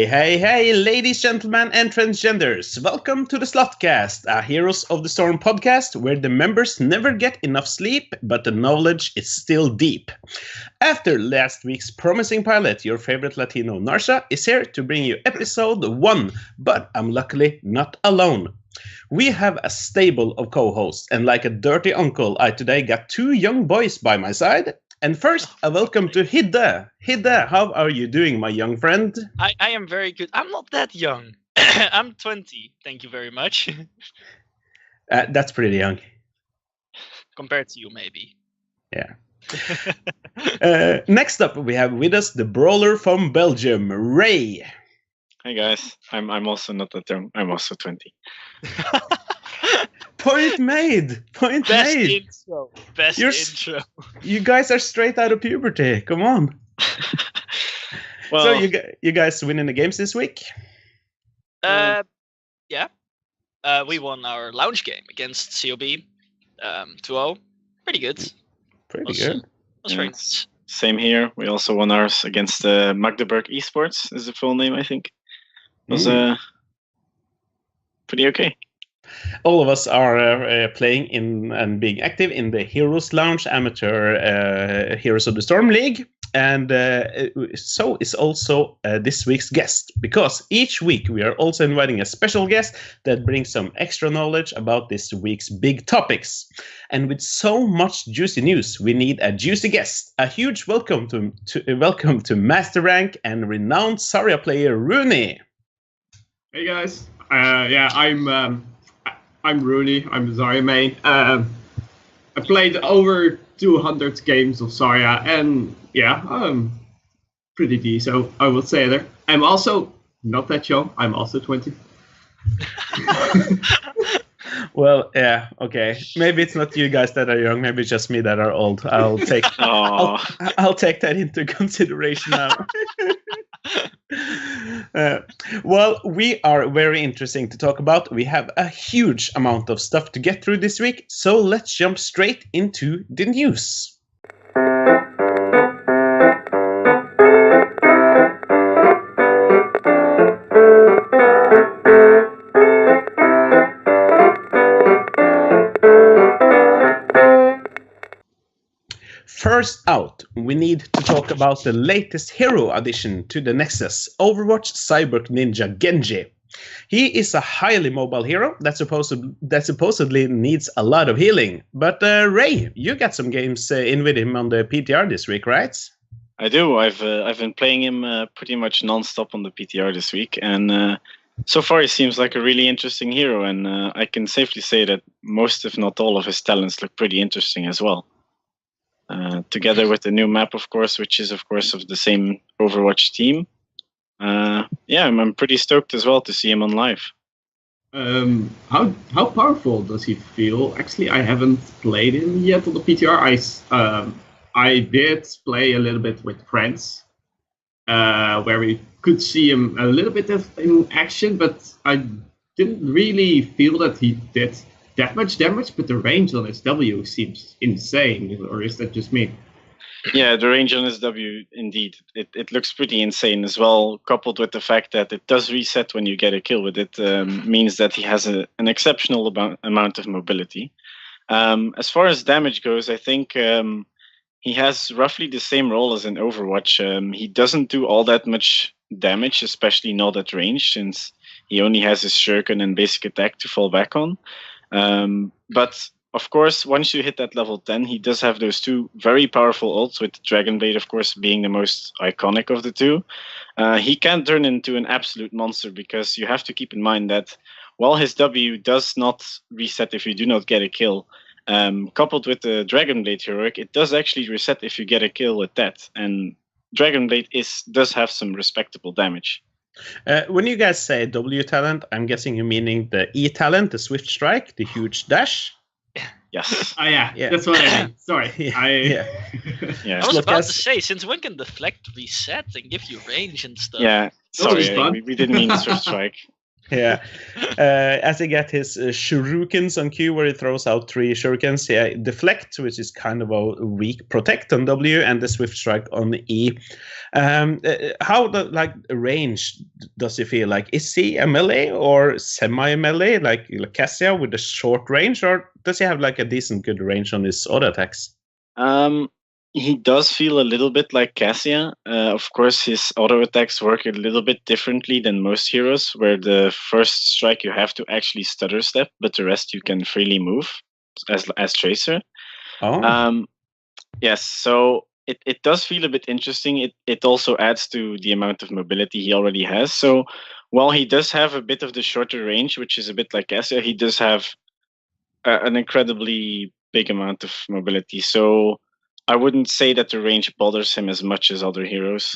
Hey, ladies, gentlemen, and transgenders. Welcome to the Slothcast, a Heroes of the Storm podcast where the members never get enough sleep, but the knowledge is still deep. After last week's promising pilot, your favorite Latino, Narsha, is here to bring you episode 1, but I'm luckily not alone. We have a stable of co-hosts, and like a dirty uncle, I today got 2 young boys by my side. And first, a welcome to Hidde. Hidde, how are you doing, my young friend? I am very good. I'm not that young. I'm 20. Thank you very much. That's pretty young. Compared to you, maybe. Yeah. Next up, we have with us the brawler from Belgium, Ray. Hey guys, I'm also not that young. I'm also 20. Point made. Best intro. Intro. You guys are straight out of puberty. Come on. Well, so you guys winning the games this week? Yeah. We won our lounge game against COB 2-0. Pretty good. Pretty good. Was very nice. Same here. We also won ours against Magdeburg Esports, is the full name, I think. It was pretty okay. All of us are playing in and being active in the Heroes Lounge Amateur Heroes of the Storm League. And so is also this week's guest, because each week we are also inviting a special guest that brings some extra knowledge about this week's big topics. And with so much juicy news, we need a juicy guest. A huge welcome to Master Rank and renowned Zarya player Rooney. Hey guys, I'm Rooney. I'm the Zarya main. I played over 200 games of Zarya, and I'm pretty decent, so I would say there. I'm also not that young. I'm also 20. Well, yeah, okay. Maybe it's not you guys that are young. Maybe it's just me that are old. I'll take I'll take that into consideration now. Well, we are very interesting to talk about. We have a huge amount of stuff to get through this week, so let's jump straight into the news. First out, we need to talk about the latest hero addition to the Nexus, Overwatch Cyborg Ninja Genji. He is a highly mobile hero that supposedly needs a lot of healing. But Ray, you got some games in with him on the PTR this week, right? I do. I've been playing him pretty much non-stop on the PTR this week, and so far he seems like a really interesting hero, and I can safely say that most, if not all, of his talents look pretty interesting as well. Together with the new map, of course, which is, of course, of the same Overwatch team. I'm pretty stoked as well to see him on live. How powerful does he feel? Actually, I haven't played him yet on the PTR. I did play a little bit with friends, where we could see him a little bit in action, but I didn't really feel that he did that much damage, but the range on his W seems insane, or is that just me? Yeah, the range on his W, indeed. It looks pretty insane as well, coupled with the fact that it does reset when you get a kill with it, means that he has an exceptional amount of mobility. As far as damage goes, I think he has roughly the same role as in Overwatch. He doesn't do all that much damage, especially not at range, since he only has his shuriken and basic attack to fall back on. But of course, once you hit that level 10, he does have those 2 very powerful ults, with Dragonblade, of course, being the most iconic of the 2. He can turn into an absolute monster, because you have to keep in mind that while his W does not reset if you do not get a kill, coupled with the Dragonblade heroic, it does actually reset if you get a kill with that. And Dragonblade does have some respectable damage. When you guys say W talent, I'm guessing you're meaning the E talent, the swift strike, the huge dash. Yes. Oh yeah, that's what I mean. Sorry. Yeah. I was about to say, since when can deflect reset and give you range and stuff? Yeah, sorry, we didn't mean swift strike. Yeah. As he gets his shurikens on Q, where he throws out 3 shurikens, deflect, which is kind of a weak protect on W, and the swift strike on E. How the range does he feel like? Is he a melee or semi-melee, like Cassia with a short range, or does he have like a decent good range on his auto attacks? He does feel a little bit like Cassia. Of course, his auto attacks work a little bit differently than most heroes, where the first strike you have to actually stutter step, but the rest you can freely move as Tracer. Oh. Yes, so it does feel a bit interesting. It also adds to the amount of mobility he already has. So while he does have a bit of the shorter range, which is a bit like Cassia, he does have an incredibly big amount of mobility. So I wouldn't say that the range bothers him as much as other heroes.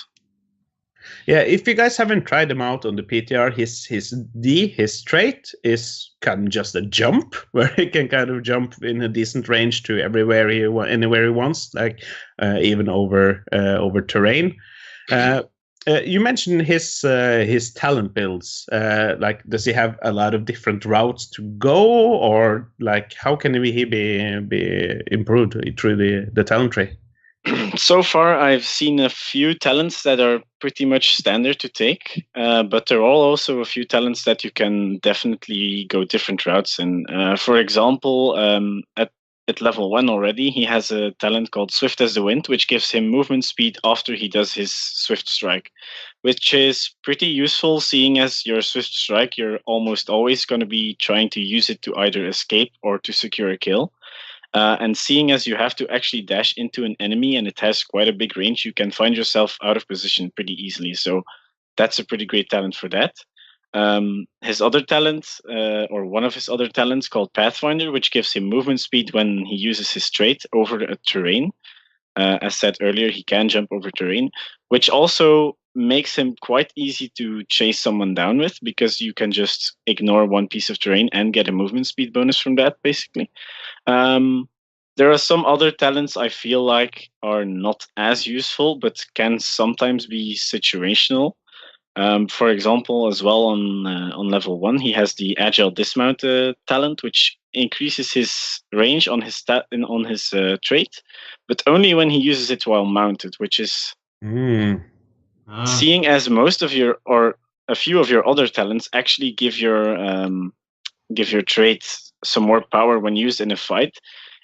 Yeah, if you guys haven't tried him out on the PTR, his trait is kind of just a jump, where he can kind of jump in a decent range to anywhere he wants, like even over terrain. You mentioned his talent builds. Like, does he have a lot of different routes to go, or like how can he be improved through the talent tree? So far, I've seen a few talents that are pretty much standard to take, but there are also a few talents that you can definitely go different routes in. For example, at level 1 already, he has a talent called Swift as the Wind, which gives him movement speed after he does his Swift Strike, which is pretty useful, seeing as your Swift Strike, you're almost always going to be trying to use it to either escape or to secure a kill. And seeing as you have to actually dash into an enemy and it has quite a big range, you can find yourself out of position pretty easily. So that's a pretty great talent for that. His other talent, or one of his other talents, called Pathfinder, which gives him movement speed when he uses his trait over a terrain. As said earlier, he can jump over terrain, which also makes him quite easy to chase someone down with, because you can just ignore one piece of terrain and get a movement speed bonus from that, basically. There are some other talents I feel like are not as useful, but can sometimes be situational. For example, as well on level 1, he has the Agile Dismount talent, which increases his range on his trait, but only when he uses it while mounted, which is seeing as most of your, or a few of your other talents actually give your trait some more power when used in a fight.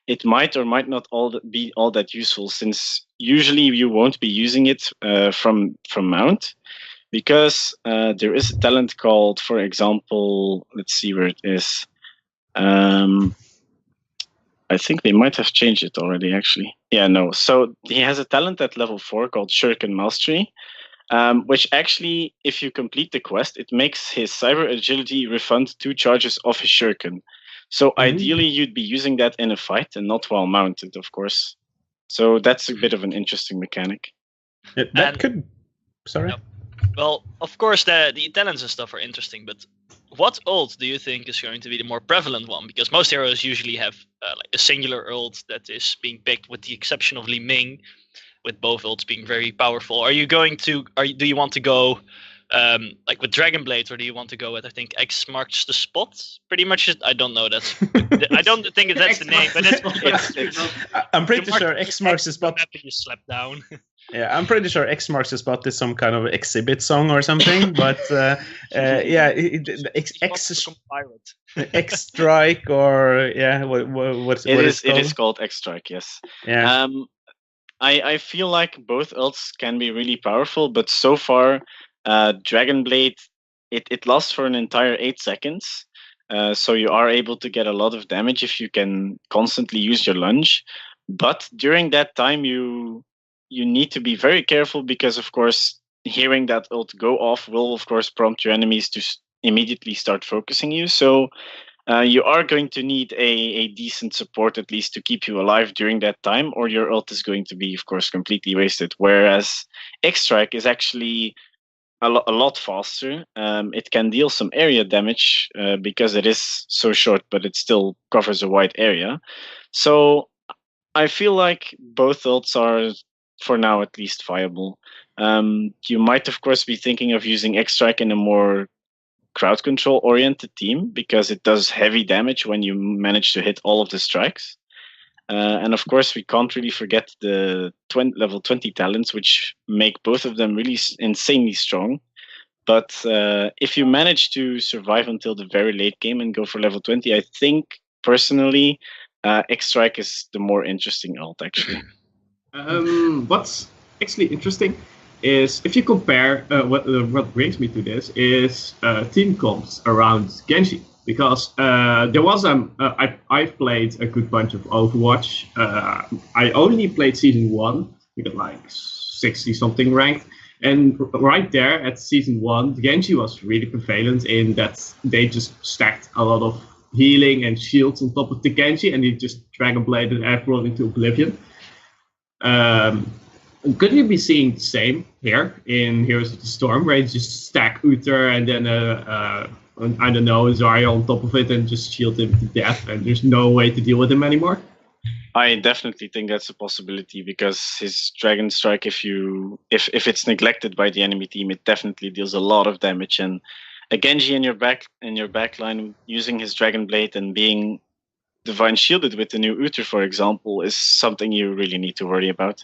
It might or might not be all that useful, since usually you won't be using it from mount, because there is a talent called, for example, let's see where it is. I think they might have changed it already, actually. Yeah, no. So he has a talent at level 4 called Shuriken Mastery, which actually, if you complete the quest, it makes his cyber agility refund 2 charges of his shuriken. So ideally, you'd be using that in a fight and not while mounted, of course. So that's a bit of an interesting mechanic. Sorry? Well, of course, the talents and stuff are interesting, but what ult do you think is going to be the more prevalent one? Because most heroes usually have like a singular ult that is being picked, with the exception of Li Ming, with both ults being very powerful. Do you want to go like with Dragonblade, or do you want to go with, I think, X marks the spot? Pretty much, I don't know. I don't think that's the name, but I'm pretty sure X marks the spot. You slap down. Yeah, I'm pretty sure X marks the spot is some kind of exhibit song or something, but yeah, X strike, or yeah, what's it called? It is called X strike, yes. Yeah. I feel like both ults can be really powerful, but so far, Dragonblade, it lasts for an entire 8 seconds. So you are able to get a lot of damage if you can constantly use your lunge. But during that time, you need to be very careful, because, of course, hearing that ult go off will, of course, prompt your enemies to immediately start focusing you. So you are going to need a decent support, at least, to keep you alive during that time, or your ult is going to be, of course, completely wasted. Whereas X-Strike is actually a lot faster. It can deal some area damage because it is so short, but it still covers a wide area. So I feel like both ults are, for now at least, viable. You might, of course, be thinking of using X-Strike in a more crowd control oriented team because it does heavy damage when you manage to hit all of the strikes. And of course, we can't really forget the level 20 talents, which make both of them really insanely strong. But if you manage to survive until the very late game and go for level 20, I think personally, X-Strike is the more interesting ult, actually. What's actually interesting is if you compare, what brings me to this is team comps around Genji. Because there was I've played a good bunch of Overwatch. I only played season 1. We got like 60 something ranked, and right there at season 1, Genji was really prevalent in that they just stacked a lot of healing and shields on top of the Genji, and he just Dragonbladed everyone into oblivion. Could you be seeing the same here in Heroes of the Storm, where you just stack Uther and then I don't know, Zarya on top of it and just shield him to death, and there's no way to deal with him anymore? I definitely think that's a possibility because his Dragon Strike, if it's neglected by the enemy team, it definitely deals a lot of damage. And a Genji in your back line using his Dragon Blade and being divine shielded with the new Uther, for example, is something you really need to worry about.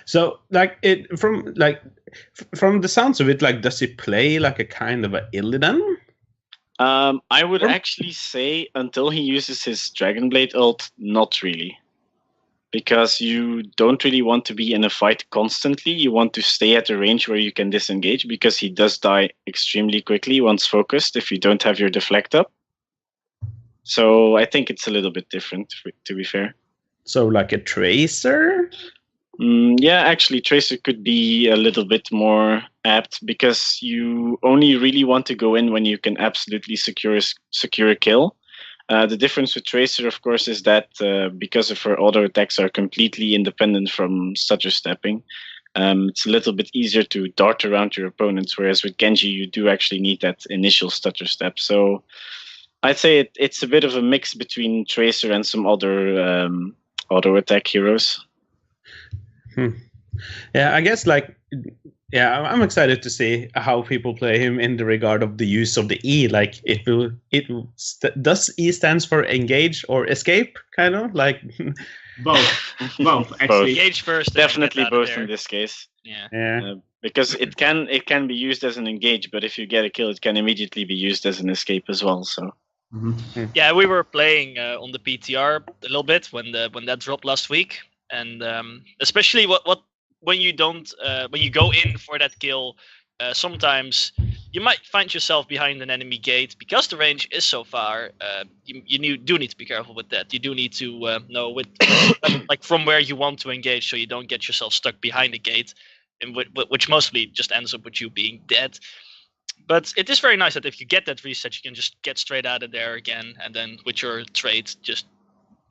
So, like, from the sounds of it, like, does he play like a kind of a Illidan? I would actually say until he uses his Dragonblade ult, not really. Because you don't really want to be in a fight constantly. You want to stay at a range where you can disengage, because he does die extremely quickly once focused if you don't have your deflect up. So I think it's a little bit different, to be fair. So like a Tracer? Yeah, actually, Tracer could be a little bit more apt because you only really want to go in when you can absolutely secure a kill. The difference with Tracer, of course, is that because of her auto attacks are completely independent from stutter stepping, it's a little bit easier to dart around your opponents, whereas with Genji, you do actually need that initial stutter step. So I'd say it's a bit of a mix between Tracer and some other auto attack heroes. Yeah, I guess I'm excited to see how people play him in the regard of the use of the E. Like, does E stands for engage or escape, kind of like both actually. Both. Engage first. Definitely both in this case. Yeah. Because it can be used as an engage, but if you get a kill, it can immediately be used as an escape as well. So. Mm-hmm. Yeah, we were playing on the PTR a little bit when that dropped last week. And especially when you go in for that kill, sometimes you might find yourself behind an enemy gate because the range is so far. You do need to be careful with that. You do need to know like from where you want to engage, so you don't get yourself stuck behind the gate, and which mostly just ends up with you being dead. But it is very nice that if you get that reset, you can just get straight out of there again, and then with your trait just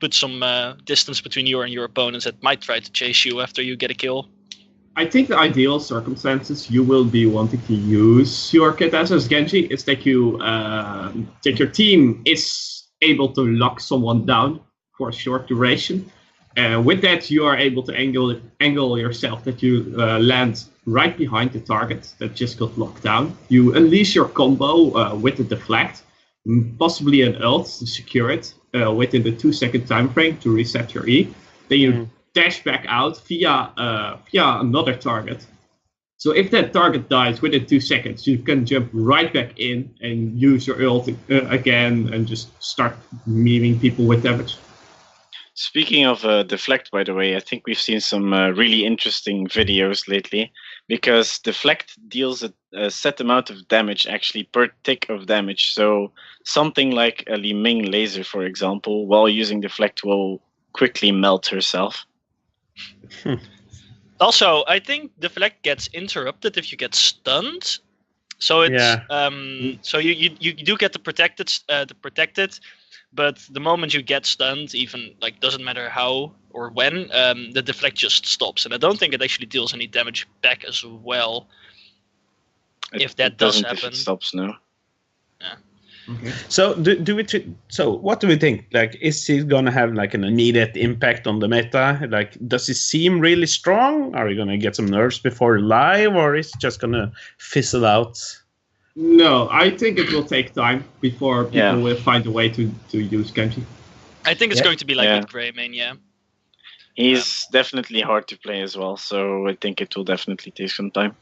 put some distance between you and your opponents that might try to chase you after you get a kill. I think the ideal circumstances you will be wanting to use your kit as Genji is that your team is able to lock someone down for a short duration. With that, you are able to angle yourself that you land right behind the target that just got locked down. You unleash your combo with the deflect, possibly an ult to secure it within the 2-second time frame to reset your E. Then you dash back out via another target. So if that target dies within 2 seconds, you can jump right back in and use your ult again and just start memeing people with damage. Speaking of deflect, by the way, I think we've seen some really interesting videos lately, because deflect deals a set amount of damage actually per tick of damage. So something like a Li Ming laser, for example, while using deflect will quickly melt herself. Also, I think deflect gets interrupted if you get stunned. So it's so you do get the protected. But the moment you get stunned, even like doesn't matter how or when, the deflect just stops, and I don't think it actually deals any damage back as well. If that does happen, if it stops, no. Yeah. Okay. So so what do we think? Like, is he gonna have like an immediate impact on the meta? Like, does he seem really strong? Are we gonna get some nerfs before live, or is it just gonna fizzle out No, I think it will take time before people will find a way to use Genji. I think it's going to be like with Greymane, yeah. He's definitely hard to play as well, so I think it will definitely take some time.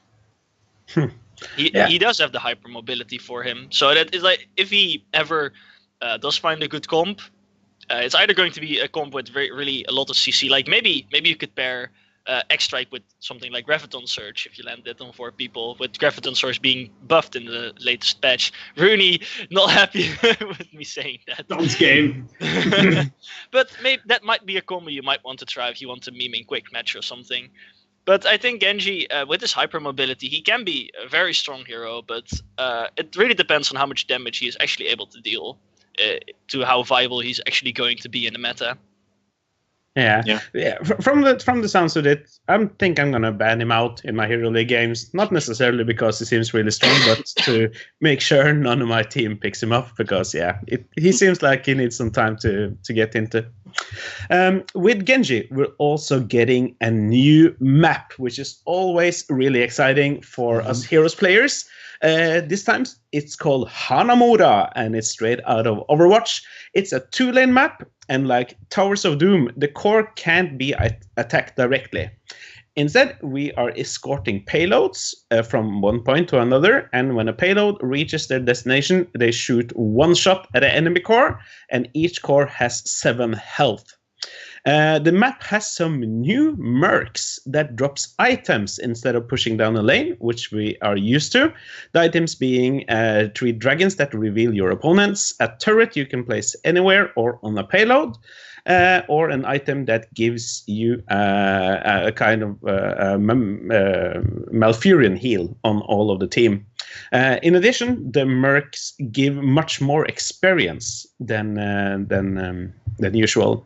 He does have the hyper mobility for him, so that is like if he ever does find a good comp, it's either going to be a comp with really a lot of CC. Like maybe you could pair X-Strike with something like Graviton Surge if you land it on 4 people, with Graviton Surge being buffed in the latest patch. Rooney not happy with me saying that. Don't game. But maybe that might be a combo you might want to try if you want to meme in quick match or something. But I think Genji, with his hyper mobility, he can be a very strong hero, but it really depends on how much damage he is actually able to deal, to how viable he's actually going to be in the meta. Yeah. From the sounds of it, I think I'm gonna ban him out in my Hero League games. Not necessarily because he seems really strong, but to make sure none of my team picks him up. Because he seems like he needs some time to get into. With Genji, we're also getting a new map, which is always really exciting for us Heroes players. This time it's called Hanamura, and it's straight out of Overwatch. It's a 2-lane map, and like Towers of Doom, the core can't be attacked directly. Instead, we are escorting payloads from one point to another, and when a payload reaches their destination, they shoot one shot at an enemy core, and each core has 7 health. The map has some new mercs that drops items instead of pushing down a lane, which we are used to. The items being 3 dragons that reveal your opponents, a turret you can place anywhere or on a payload, or an item that gives you a kind of Malfurion heal on all of the team. In addition, the mercs give much more experience than usual.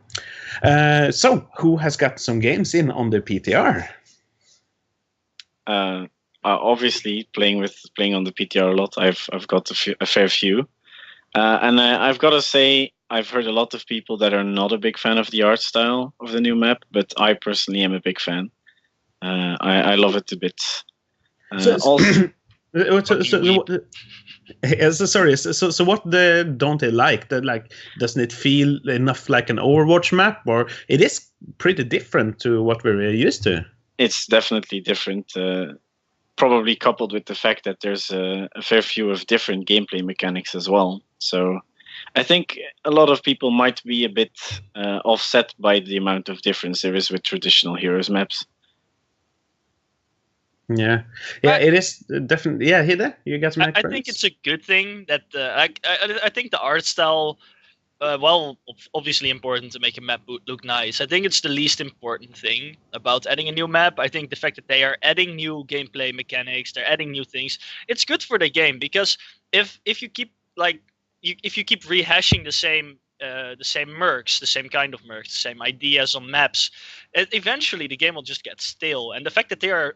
So, who has got some games in on the PTR? Obviously, playing on the PTR a lot. I've got a fair few, and I've got to say I've heard a lot of people that are not a big fan of the art style of the new map, but I personally am a big fan. I love it a bit. So what don't they like? Doesn't it feel enough like an Overwatch map, or it is pretty different to what we're used to? It's definitely different. Probably coupled with the fact that there's a fair few of different gameplay mechanics as well. So I think a lot of people might be a bit offset by the amount of difference there is with traditional Heroes maps. Yeah, it is definitely. Yeah, Hide, you got some. I think it's a good thing that I think the art style, obviously important to make a map look nice. I think it's the least important thing about adding a new map. I think the fact that they are adding new gameplay mechanics, they're adding new things, it's good for the game, because if you keep if you keep rehashing the same mercs, the same kind of mercs, the same ideas on maps, eventually the game will just get stale. And the fact that they're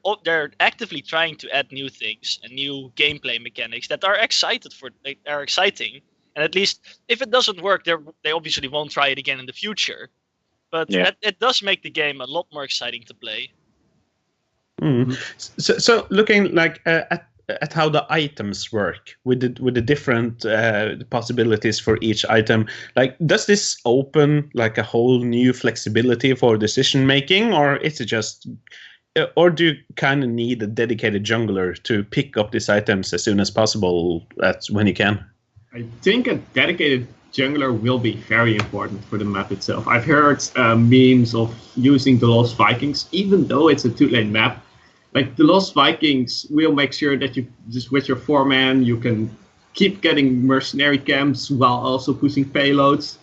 actively trying to add new things and new gameplay mechanics that are exciting, and at least if it doesn't work, they obviously won't try it again in the future. But it does make the game a lot more exciting to play. Mm. So looking at how the items work with the different possibilities for each item, does this open a whole new flexibility for decision making, or is it just, or do you kind of need a dedicated jungler to pick up these items as soon as possible when you can? I think a dedicated jungler will be very important for the map itself. I've heard memes of using the Lost Vikings, even though it's a 2-lane map. The Lost Vikings will make sure that you just with your 4-man you can keep getting mercenary camps while also pushing payloads,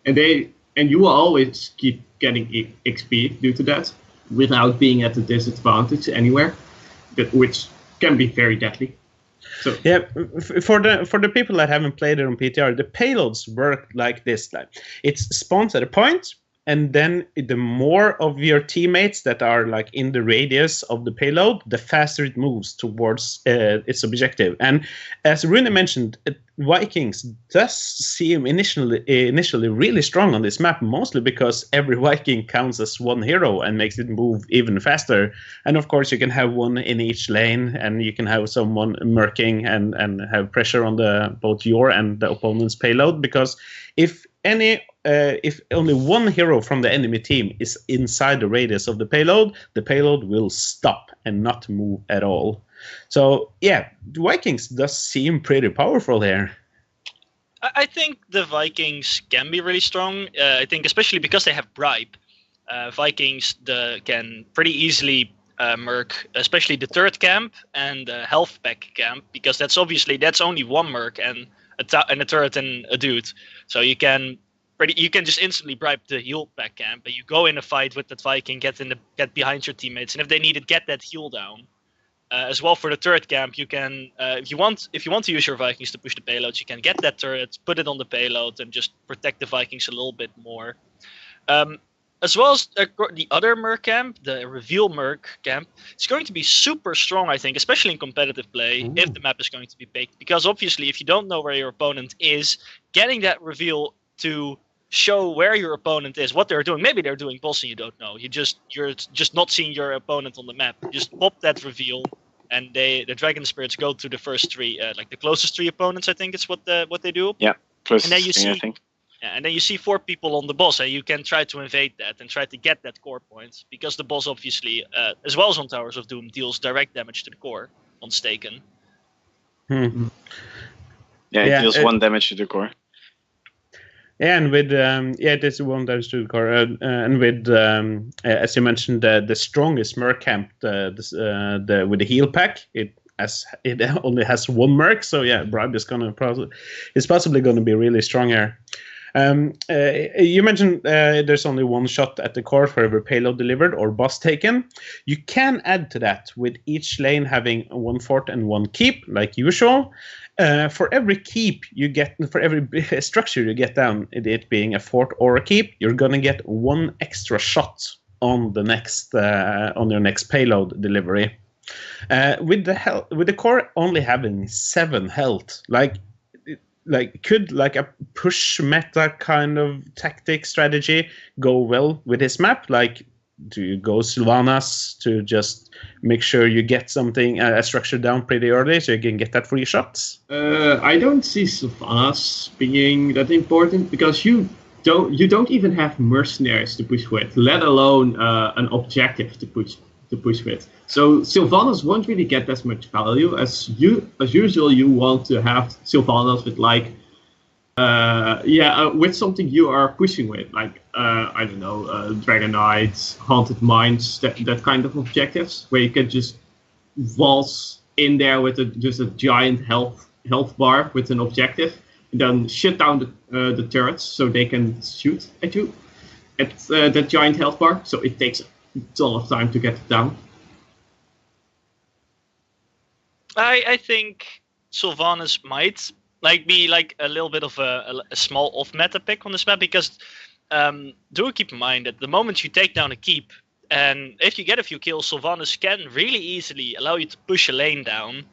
and you will always keep getting XP due to that without being at a disadvantage anywhere, which can be very deadly. So yeah, for the people that haven't played it on PTR, the payloads work like this: it spawns at a point. and then the more of your teammates that are like in the radius of the payload, the faster it moves towards its objective. And as Rune mentioned, Vikings does seem initially really strong on this map, mostly because every Viking counts as one hero and makes it move even faster. And of course, you can have one in each lane, and you can have someone murking and have pressure on both your and the opponent's payload. Because if only one hero from the enemy team is inside the radius of the payload will stop and not move at all. So yeah, the Vikings does seem pretty powerful here. I think the Vikings can be really strong. I think especially because they have Bribe, Vikings can pretty easily merc, especially the third camp and the health pack camp, because that's only one merc and a turret and a dude. So you can just instantly bribe the heal pack camp, and you go in a fight with that Viking, get behind your teammates, and if they need it, get that heal down. As well for the turret camp, you can if you want to use your Vikings to push the payloads, you can get that turret, put it on the payload, and just protect the Vikings a little bit more. As well as the other merc camp, the reveal merc camp, it's going to be super strong, I think, especially in competitive play. If the map is going to be baked, because obviously if you don't know where your opponent is, getting that reveal to show where your opponent is, what they're doing. Maybe they're doing boss and you don't know. You're just not seeing your opponent on the map. Just pop that reveal, and the Dragon Spirits go to the first three, like the closest three opponents. I think is what they do. Yeah, closest. And then you thing, see, I think. Yeah, and then you see 4 people on the boss, and you can try to invade that and try to get that core point, because the boss obviously, as well as on Towers of Doom, deals direct damage to the core on Staken. Hmm. Yeah, it deals 1 damage to the core. And with this one damage to the core, and with as you mentioned, the strongest merc camp, with the heal pack, it only has 1 merc, so yeah, Bribe is possibly going to be really strong here. You mentioned there's only 1 shot at the core for every payload delivered or boss taken. You can add to that with each lane having 1 fort and 1 keep, like usual. For every keep you get, for every structure you get down, it being a fort or a keep, you're gonna get 1 extra shot on the next on your next payload delivery. With the core only having 7 health, could a push meta kind of tactic strategy go well with this map? Like, do you go Sylvanas to just make sure you get something, a structure down pretty early so you can get that free shots? I don't see Sylvanas being that important, because you don't even have mercenaries to push with, let alone an objective to push with. So Sylvanas won't really get as much value as usual. You want to have Sylvanas with with something you are pushing with, like I don't know, Dragon Knights, Haunted Mines, that kind of objectives, where you can just waltz in there with just a giant health bar with an objective, and then shut down the turrets so they can shoot at you at that giant health bar. So it takes a ton of time to get it down. I think Sylvanas might be a little bit of a small off-meta pick on this map, because do keep in mind that the moment you take down a keep, and if you get a few kills, Sylvanas can really easily allow you to push a lane down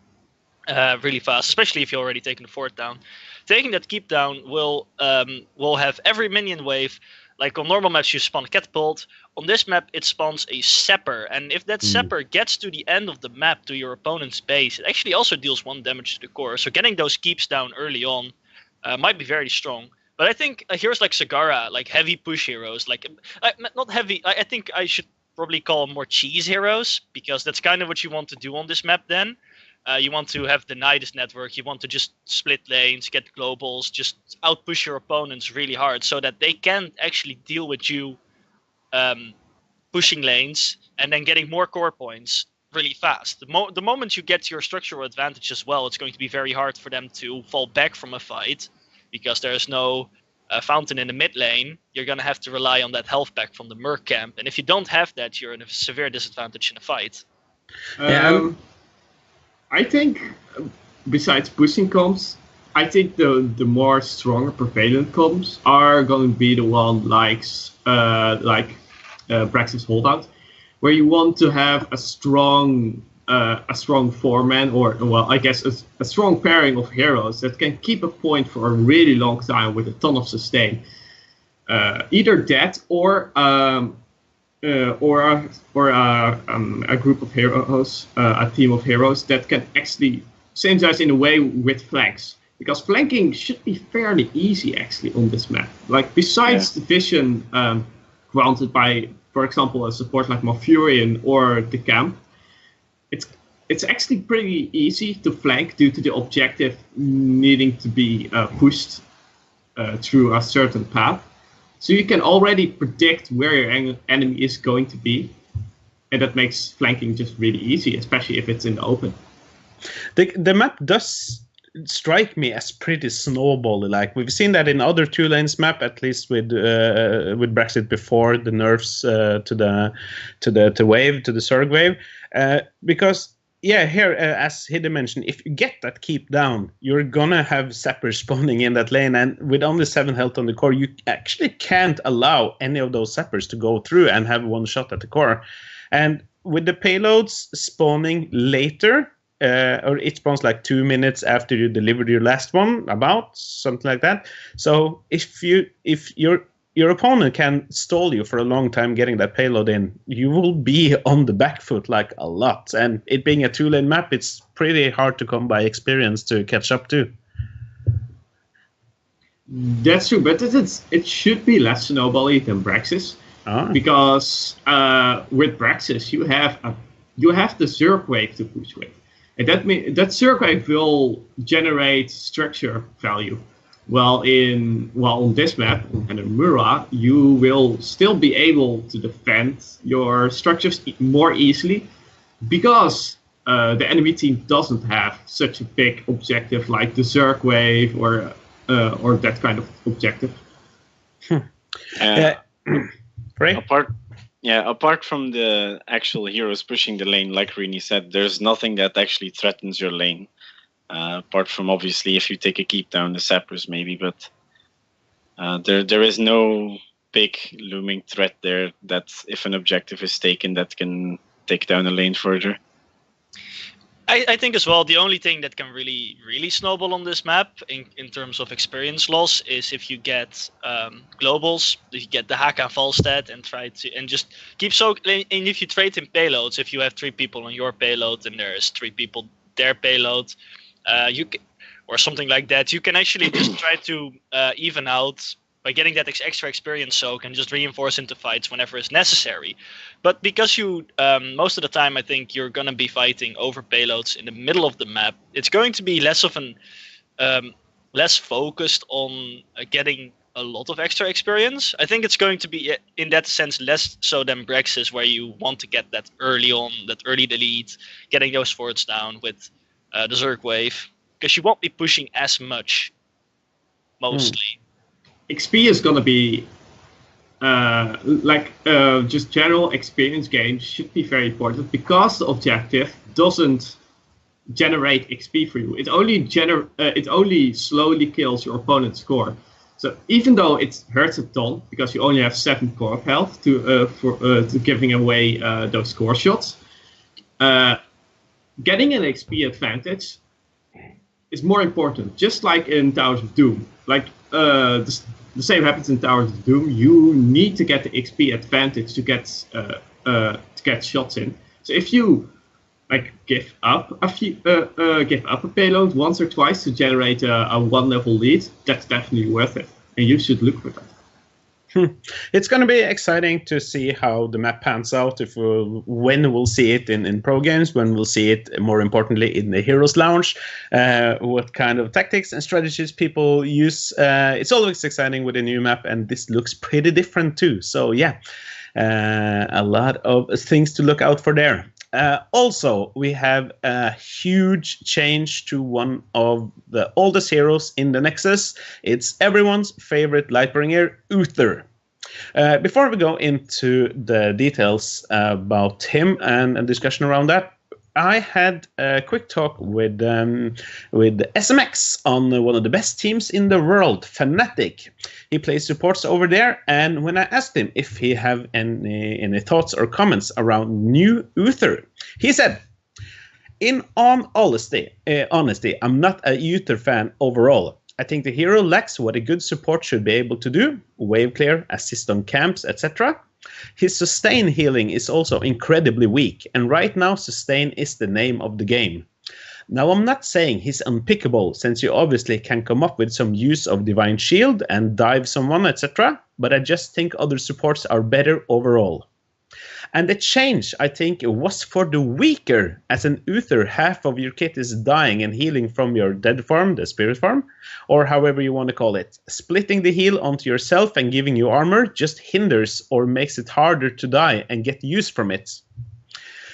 really fast, especially if you're already taking the fort down. Taking that keep down will have every minion wave. Like on normal maps, you spawn a catapult. On this map, it spawns a Sapper. And if that Sapper gets to the end of the map, to your opponent's base, it actually also deals 1 damage to the core. So getting those keeps down early on might be very strong. But I think heroes like Sagara, like heavy push heroes, not heavy, I think I should probably call them more cheese heroes, because that's kind of what you want to do on this map then. You want to have the Nidus network, you want to just split lanes, get globals, just outpush your opponents really hard so that they can't actually deal with you pushing lanes and then getting more core points really fast. The moment you get your structural advantage as well, it's going to be very hard for them to fall back from a fight, because there's no fountain in the mid lane. You're going to have to rely on that health pack from the merc camp, and if you don't have that, you're in a severe disadvantage in a fight. I think besides pushing comps, I think the more stronger prevalent comps are going to be the one like Braxis Holdout, where you want to have a strong 4-man, or well, I guess a strong pairing of heroes that can keep a point for a really long time with a ton of sustain. Either that or a group of heroes, a team of heroes that can actually synergize in a way with flanks. Because flanking should be fairly easy actually on this map. Like besides the vision granted by, for example, a support like Malfurion or the camp, it's actually pretty easy to flank due to the objective needing to be pushed through a certain path. So you can already predict where your enemy is going to be, and that makes flanking just really easy, especially if it's in the open. The map does strike me as pretty snowbally. Like we've seen that in other 2 lanes map, at least with Brexit before the nerfs to the wave, to the Zerg wave, because. Yeah, here, as Hidde mentioned, if you get that keep down, you're gonna have zappers spawning in that lane, and with only 7 health on the core, you actually can't allow any of those zappers to go through and have one shot at the core. And with the payloads spawning later, or it spawns like 2 minutes after you delivered your last one, about something like that. So if your opponent can stall you for a long time getting that payload in, you will be on the back foot like a lot. And it being a 2-lane map, it's pretty hard to come by experience to catch up to. That's true, but it should be less snowbally than Braxis. Because with Braxis, you have the Zerg wave to push with. And that Zerg wave will generate structure value. While on this map, on Hanamura, you will still be able to defend your structures more easily because the enemy team doesn't have such a big objective like the Zerg wave or that kind of objective. Apart from the actual heroes pushing the lane, like Rini said, there's nothing that actually threatens your lane. Apart from obviously if you take a keep down, the sappers maybe, but there is no big looming threat there that if an objective is taken that can take down a lane further. I think as well the only thing that can really snowball on this map in terms of experience loss is if you get globals, if you get the Haka Falstad and just keep and if you trade in payloads, if you have 3 people on your payload and there's 3 people their payload, or something like that, you can actually just try to even out by getting that extra experience soak and just reinforce into fights whenever it's necessary. But because you most of the time I think you're going to be fighting over payloads in the middle of the map, it's going to be less of an less focused on getting a lot of extra experience. I think it's going to be in that sense less so than Brexis, where you want to get that early on, that early delete, getting those forwards down with the Zerg wave, because you won't be pushing as much, mostly. XP is going to be, just general experience games should be very important, because the objective doesn't generate XP for you. It only slowly kills your opponent's score. So even though it hurts a ton, because you only have 7 core of health to giving away those score shots, getting an XP advantage is more important. Just like in Towers of Doom, the same happens in Towers of Doom. You need to get the XP advantage to get shots in. So if you give up a payload once or twice to generate a 1-level lead, that's definitely worth it, and you should look for that. It's going to be exciting to see how the map pans out, when we'll see it in pro games, when we'll see it, more importantly, in the Heroes Lounge, what kind of tactics and strategies people use. It's always exciting with a new map, and this looks pretty different too. So yeah, a lot of things to look out for there. Also, we have a huge change to one of the oldest heroes in the Nexus. It's everyone's favorite Lightbringer, Uther. Before we go into the details about him and a discussion around that, I had a quick talk with SMX on one of the best teams in the world, Fnatic. He plays supports over there, and when I asked him if he have any thoughts or comments around new Uther, he said, "In honesty, I'm not a Uther fan overall. I think the hero lacks what a good support should be able to do: wave clear, assist on camps, etc. His sustain healing is also incredibly weak, and right now sustain is the name of the game. Now, I'm not saying he's unpickable, since you obviously can come up with some use of Divine Shield and dive someone, etc., but I just think other supports are better overall. And the change, I think, was for the weaker. As an Uther, half of your kit is dying and healing from your dead form, the spirit form, or however you want to call it. Splitting the heal onto yourself and giving you armor just hinders or makes it harder to die and get use from it."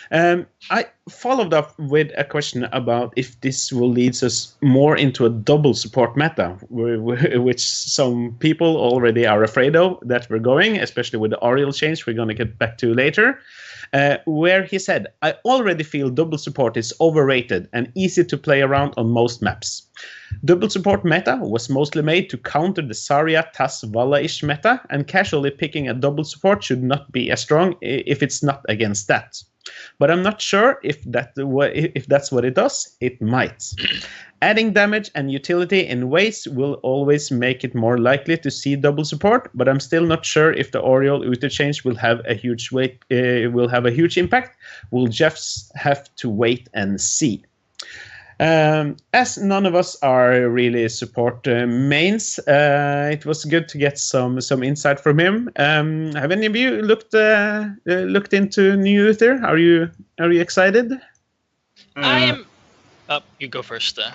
I followed up with a question about if this will lead us more into a double support meta, which some people already are afraid of that we're going, especially with the Auriel change we're going to get back to later, where he said, "I already feel double support is overrated and easy to play around on most maps. Double support meta was mostly made to counter the Zarya, Tas, Valla-ish meta, and casually picking a double support should not be as strong if it's not against that. But I'm not sure if that's what it does. It might. Adding damage and utility in ways will always make it more likely to see double support, but I'm still not sure if the Auriel Uther change will have a huge impact. We'll just have to wait and see." As none of us are really support mains, it was good to get some insight from him. Have any of you looked into new Uther? Are you excited? I am. You go first. The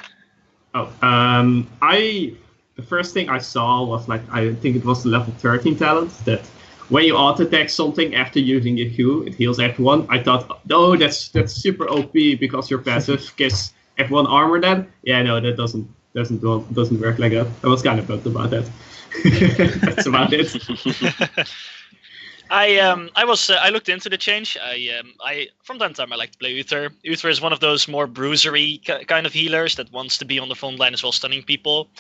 first thing I saw was I think it was the level 13 talent that when you auto attack something after using your Q, it heals everyone. I thought, no, that's super OP because your passive gives F1 armor then? Yeah, no, that doesn't work like that. I was kind of bummed about that. That's about it. I looked into the change. I from time to time I like to play Uther. Uther is one of those more bruisery kind of healers that wants to be on the front line as well, stunning people.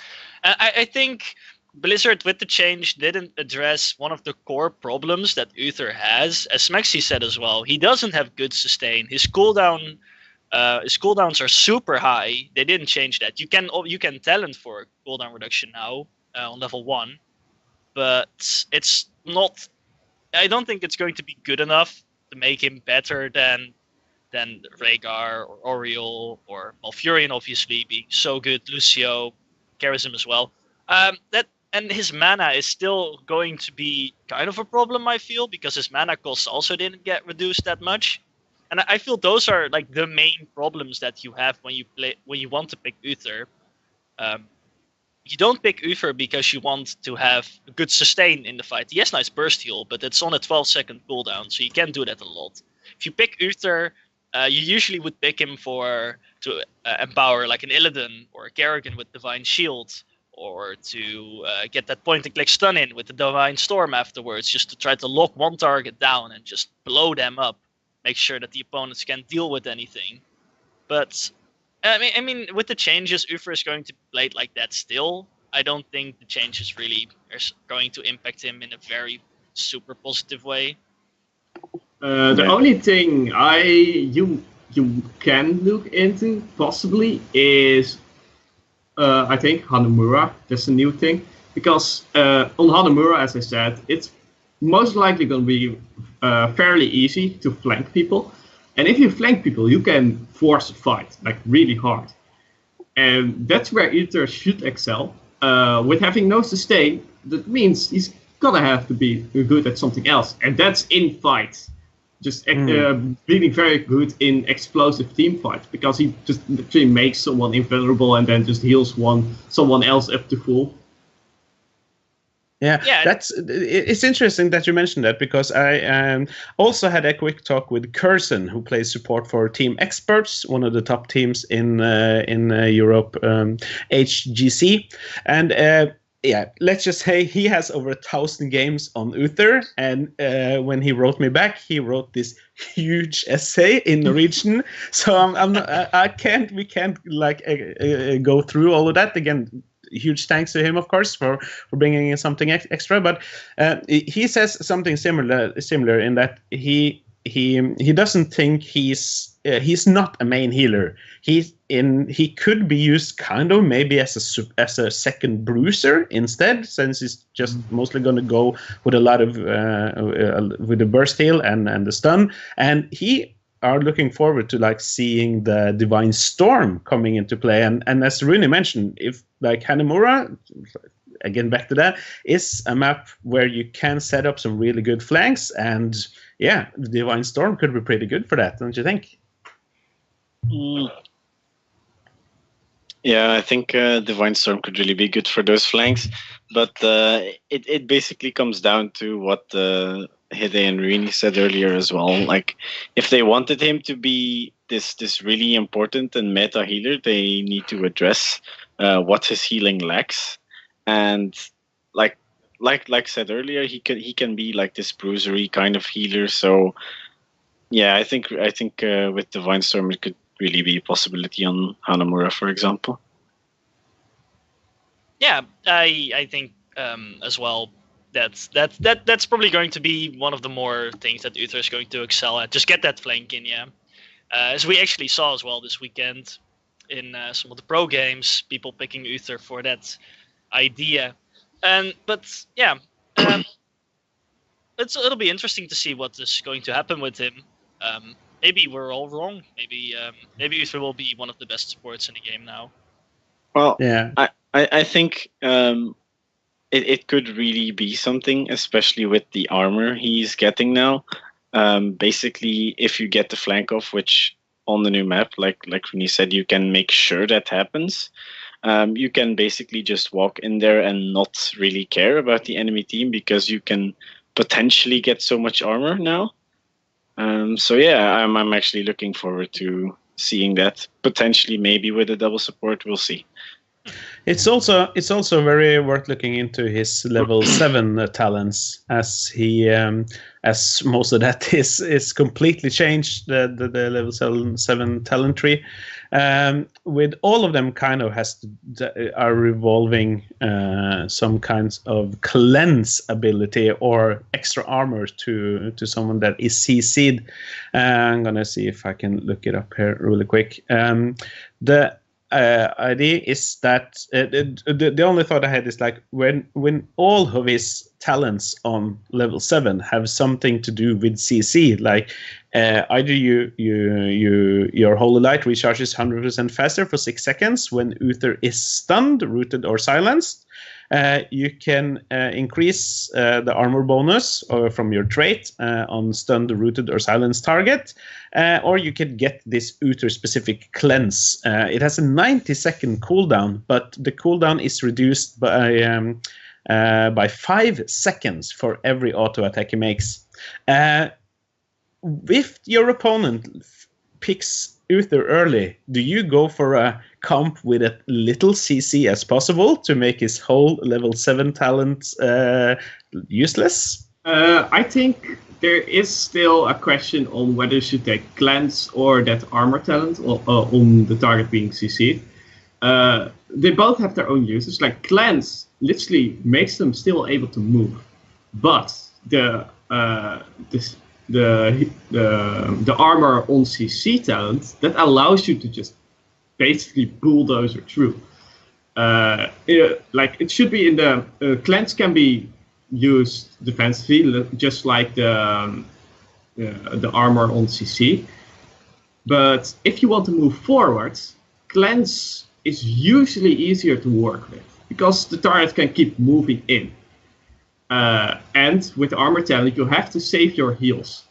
And I think Blizzard with the change didn't address one of the core problems that Uther has. As Maxi said as well, he doesn't have good sustain. His cooldowns are super high. They didn't change that. You can talent for cooldown reduction now on level 1, but it's not. I don't think it's going to be good enough to make him better than Rhaegar or Auriel or Malfurion, obviously being so good. Lucio carries him as well. And his mana is still going to be kind of a problem, I feel, because his mana costs also didn't get reduced that much. And I feel those are like the main problems that you have when you want to pick Uther. You don't pick Uther because you want to have a good sustain in the fight. He has nice burst heal, but it's on a 12-second cooldown, so you can't do that a lot. If you pick Uther, you usually would pick him to empower like an Illidan or a Kerrigan with Divine Shield, or to get that point-and-click stun in with the Divine Storm afterwards, just to try to lock one target down and just blow them up. Make sure that the opponents can't deal with anything. But I mean, with the changes, Uther is going to be played like that still. I don't think the changes really are going to impact him in a very super positive way. The only thing you can look into possibly is I think Hanamura. That's a new thing, because on Hanamura, as I said, it's most likely going to be fairly easy to flank people. And if you flank people, you can force a fight, like really hard. And that's where Uther should excel. With having no sustain, that means he's gonna have to be good at something else. And that's in fights. Just being very good in explosive team fights, because he just literally makes someone invulnerable and then just heals someone else up to full. Yeah, it's interesting that you mentioned that, because I also had a quick talk with Curson, who plays support for Team Experts, one of the top teams in Europe, HGC, and yeah, let's just say he has over 1,000 games on Uther, and when he wrote me back, he wrote this huge essay in Norwegian. So we can't like go through all of that again. Huge thanks to him, of course, for bringing in something extra. But he says something similar in that he doesn't think he's not a main healer. He could be used kind of maybe as a second bruiser instead, since he's just mostly going to go with a lot of with the burst heal and the stun. And he are looking forward to like seeing the Divine Storm coming into play. And as Rune mentioned, if like Hanamura, again back to that, is a map where you can set up some really good flanks, and yeah, the Divine Storm could be pretty good for that, don't you think? Yeah, I think Divine Storm could really be good for those flanks, but it basically comes down to what Hide and Rini said earlier as well. Like, if they wanted him to be this really important and meta healer, they need to address what his healing lacks. And like said earlier, he can be like this bruisery kind of healer. So yeah, I think with Divine Storm it could really be a possibility on Hanamura, for example. Yeah, I think as well. That's probably going to be one of the more things that Uther is going to excel at. Just get that flank in, yeah. As we actually saw as well this weekend in some of the pro games, people picking Uther for that idea. But yeah, it'll be interesting to see what is going to happen with him. Maybe we're all wrong. Maybe Uther will be one of the best supports in the game now. Well, yeah, I think it could really be something, especially with the armor he's getting now. Basically, if you get the flank off, which on the new map, like Rini said, you can make sure that happens. You can basically just walk in there and not really care about the enemy team, because you can potentially get so much armor now. So yeah, I'm actually looking forward to seeing that. Potentially, maybe with a double support, we'll see. It's also very worth looking into his level 7 talents, as he as most of that is completely changed, the level 7 talent tree. With all of them kind of are revolving some kinds of cleanse ability or extra armor to someone that is CC'd. I'm gonna see if I can look it up here really quick. The idea is that the only thought I had is like when all of his talents on level 7 have something to do with CC, like either your Holy Light recharges 100% faster for 6 seconds when Uther is stunned, rooted, or silenced. You can increase the armor bonus from your trait on stunned, rooted, or silenced target, or you can get this Uther-specific cleanse. It has a 90-second cooldown, but the cooldown is reduced by 5 seconds for every auto attack he makes. If your opponent picks Uther early, do you go for a comp with as little CC as possible to make his whole level 7 talent useless? I think there is still a question on whether you should take cleanse or that armor talent on the target being CC'd. They both have their own uses. Like cleanse literally makes them still able to move, but the armor on CC talent that allows you to just basically bulldozer through. Like it should be in the cleanse can be used defensively, just like the armor on CC. But if you want to move forward, cleanse is usually easier to work with because the target can keep moving in. And with armor talent, you have to save your heals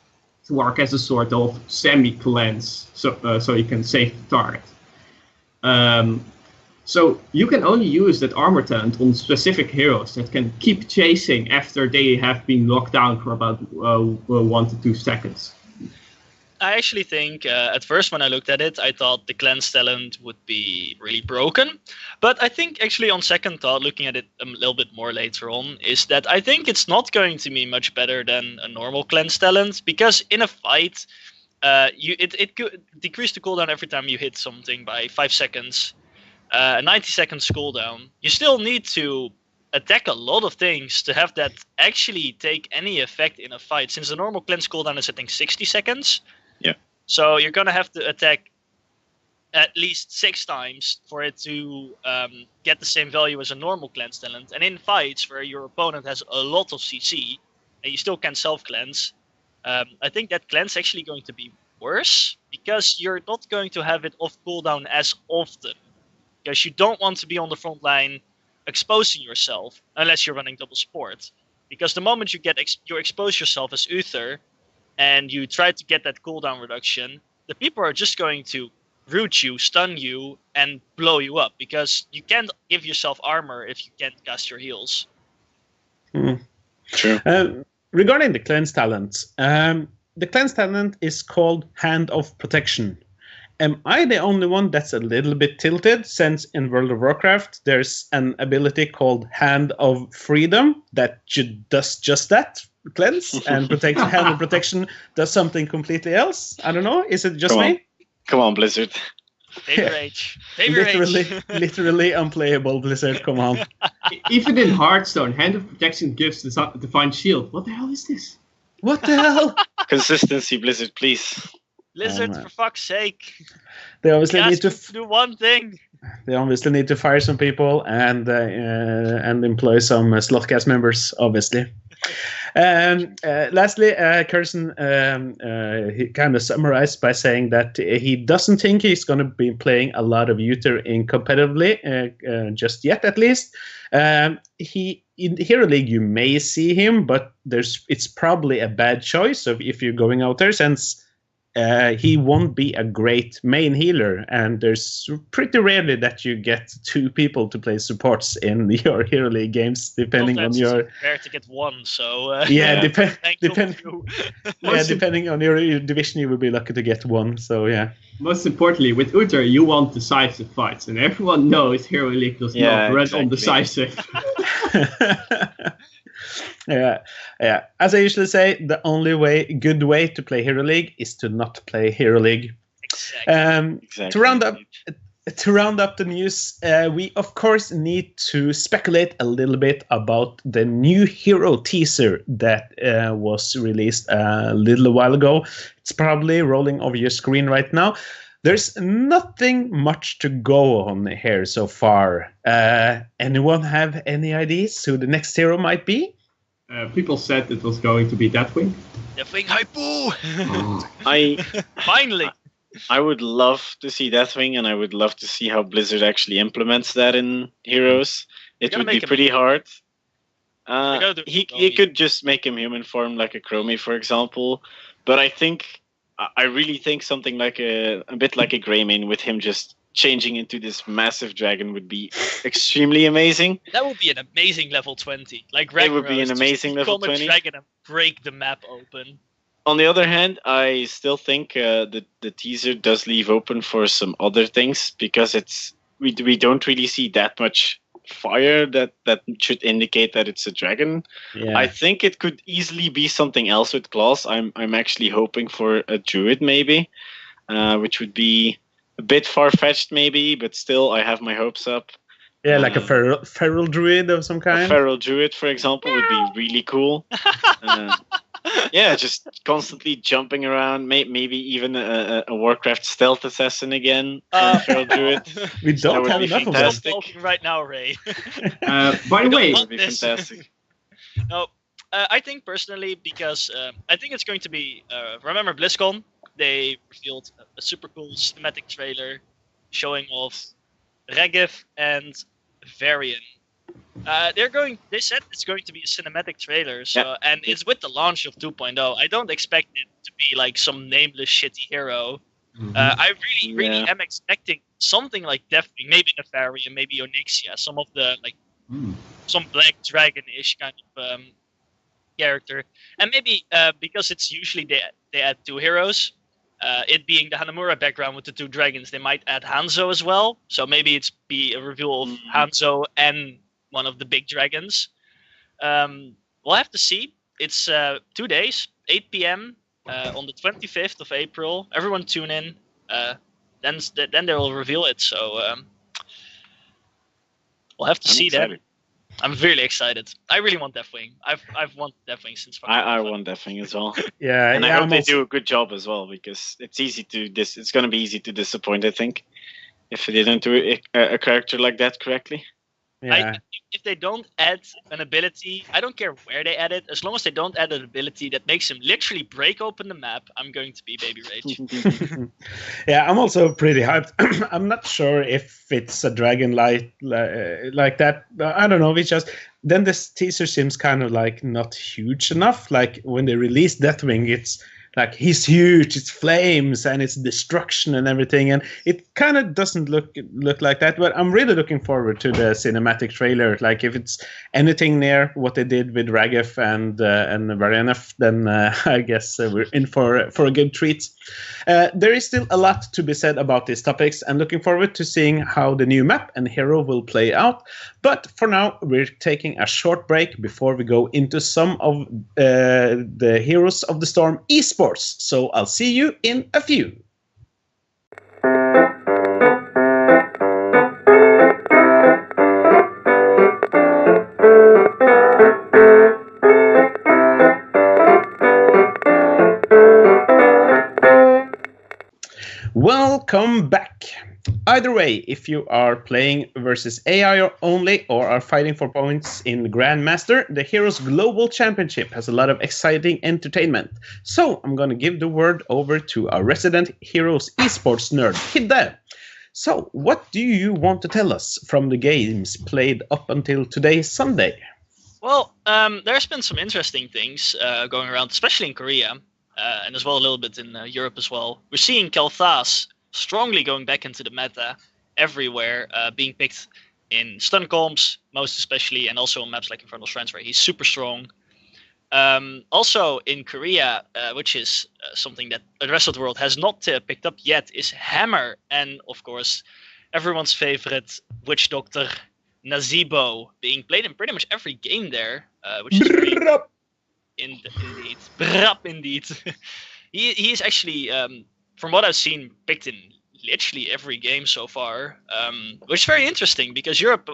to work as a sort of semi-cleanse, so you can save the target. So you can only use that armor talent on specific heroes that can keep chasing after they have been locked down for about 1 to 2 seconds. I actually think at first when I looked at it, I thought the cleanse talent would be really broken. But I think actually on second thought, looking at it a little bit more later on, is that I think it's not going to be much better than a normal cleanse talent, because in a fight, it could decrease the cooldown every time you hit something by 5 seconds. 90 seconds cooldown. You still need to attack a lot of things to have that actually take any effect in a fight. Since the normal cleanse cooldown is I think 60 seconds. Yeah. So you're gonna have to attack at least 6 times for it to get the same value as a normal cleanse talent. And in fights where your opponent has a lot of CC and you still can self-cleanse, I think that cleanse actually going to be worse because you're not going to have it off cooldown as often. Because you don't want to be on the front line exposing yourself unless you're running double support. Because the moment you expose yourself as Uther and you try to get that cooldown reduction, the people are just going to root you, stun you, and blow you up. Because you can't give yourself armor if you can't cast your heals. True. Regarding the cleanse talent, the cleanse talent is called Hand of Protection. Am I the only one that's a little bit tilted, since in World of Warcraft there's an ability called Hand of Freedom that does just that, cleanse, and protect. Hand of Protection does something completely else? I don't know. Is it just me? Come on, Blizzard. Baby rage. Baby rage. Literally unplayable, Blizzard. Come on. Even in Hearthstone, Hand of Protection gives the Divine Shield. What the hell is this? What the hell? Consistency, Blizzard, please. Blizzard, for fuck's sake. They obviously need to do one thing. They obviously need to fire some people and employ some Slothcast members, obviously. Lastly, Curson he kind of summarized by saying that he doesn't think he's going to be playing a lot of Uther in competitively, just yet at least. In Hero League you may see him, but it's probably a bad choice if you're going out there, since he won't be a great main healer, and there's pretty rarely that you get 2 people to play supports in your Hero League games, depending on your. Rare to get 1, so depending on your division, you will be lucky to get 1. So yeah. Most importantly, with Uther, you want decisive fights, and everyone knows Hero League does not run on decisive. Yeah. As I usually say, the only good way to play Hero League is to not play Hero League. Exactly. To round up the news, we of course need to speculate a little bit about the new hero teaser that was released a little while ago. It's probably rolling over your screen right now. There's nothing much to go on here so far. Anyone have any ideas who the next hero might be? People said it was going to be Deathwing. Deathwing Hypoo! Finally! I would love to see Deathwing, and I would love to see how Blizzard actually implements that in Heroes. It would be pretty hard. He could just make him human form like a Chromie, for example. But I really think something like a bit like a Greymane with him just changing into this massive dragon would be extremely amazing. That would be an amazing level 20. Like it would be an amazing level 20. Become a dragon and break the map open. On the other hand, I still think the teaser does leave open for some other things, because we don't really see that much fire that should indicate that it's a dragon. Yeah. I think it could easily be something else with claws. I'm actually hoping for a druid maybe, which would be a bit far-fetched maybe, but still I have my hopes up. Yeah, like a feral druid of some kind. A feral druid, for example, would be really cool. Yeah, just constantly jumping around. Maybe even a Warcraft stealth assassin again. Feral druid. We don't have enough of them. Stop talking right now, Ray. By the way, that would be fantastic. No, I think personally, because I think it's going to be. Remember BlizzCon? They revealed a super cool cinematic trailer showing off Regev and Varian. They said it's going to be a cinematic trailer, so and it's with the launch of 2.0. I don't expect it to be like some nameless shitty hero. Mm-hmm. I really am expecting something like Deathwing, maybe Nefarian, maybe Onyxia, some of the some black dragon-ish kind of character, and maybe because it's usually they add 2 heroes. It being the Hanamura background with the 2 dragons, they might add Hanzo as well. So maybe it's be a reveal of Hanzo and one of the big dragons. We'll have to see. It's 2 days, 8 p.m. On the 25th of April. Everyone tune in. Then they will reveal it. So we'll have to see excited. then. I'm really excited. I really want Deathwing. I've wanted Deathwing since. I want Deathwing as well. Yeah, And I hope they do a good job as well, because it's easy to it's going to be easy to disappoint, I think, if they don't do a character like that correctly. Yeah. If they don't add an ability, I don't care where they add it, as long as they don't add an ability that makes him literally break open the map, I'm going to be baby rage. Yeah, I'm also pretty hyped. I'm not sure if it's a dragon light like that. I don't know. It's just then this teaser seems kind of like not huge enough. Like when they released Deathwing, it's like he's huge, it's flames and it's destruction and everything, and it kind of doesn't look like that. But I'm really looking forward to the cinematic trailer. Like if it's anything near what they did with Ragef and Varianef, then I guess we're in for a good treat. There is still a lot to be said about these topics, and looking forward to seeing how the new map and hero will play out. But for now, we're taking a short break before we go into some of the Heroes of the Storm esports. So I'll see you in a few. Welcome back. Either way, if you are playing versus AI only or are fighting for points in Grandmaster, the Heroes Global Championship has a lot of exciting entertainment. So I'm going to give the word over to our resident Heroes esports nerd, Hidde. So what do you want to tell us from the games played up until today, Sunday? Well, there's been some interesting things going around, especially in Korea, and as well a little bit in Europe as well. We're seeing Kel'Thas strongly going back into the meta everywhere, being picked in stun comps, most especially, and also on maps like Infernal Shrines, where he's super strong. Also in Korea, which is something that the rest of the world has not picked up yet, is Hammer, and of course, everyone's favorite witch doctor, Nazeebo, being played in pretty much every game there, which is very indeed. Indeed. He is actually, from what I've seen, picked in literally every game so far, which is very interesting because Europe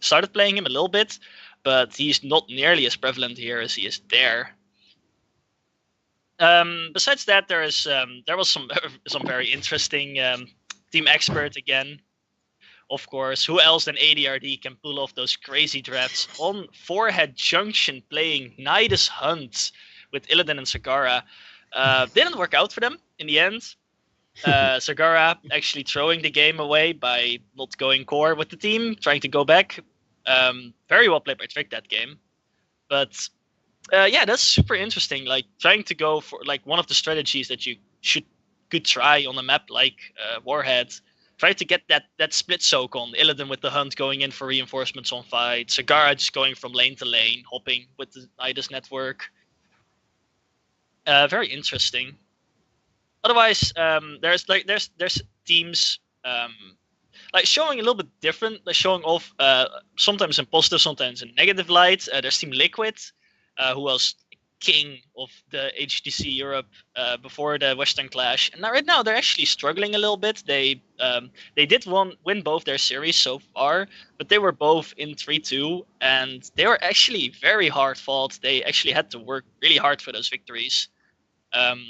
started playing him a little bit, but he's not nearly as prevalent here as he is there. Besides that, there was some very interesting team expert again. Of course, who else than ADRD can pull off those crazy drafts on Forehead Junction, playing Nidus Hunt with Illidan and Sagara. Didn't work out for them in the end. Sagara actually throwing the game away by not going core with the team, trying to go back. Very well played by Trick that game. But yeah, that's super interesting. Like trying to go for like one of the strategies that you could try on a map like Warhead. Try to get that split soak on Illidan with the Hunt going in for reinforcements on fight. Sagara just going from lane to lane, hopping with the Nidus network. Very interesting. Otherwise, there's teams like showing a little bit different. They're showing off sometimes in positive, sometimes in negative light. There's Team Liquid, who was king of the HDC Europe before the Western Clash, and right now they're actually struggling a little bit. They did win both their series so far, but they were both in 3-2, and they were actually very hard fought. They actually had to work really hard for those victories.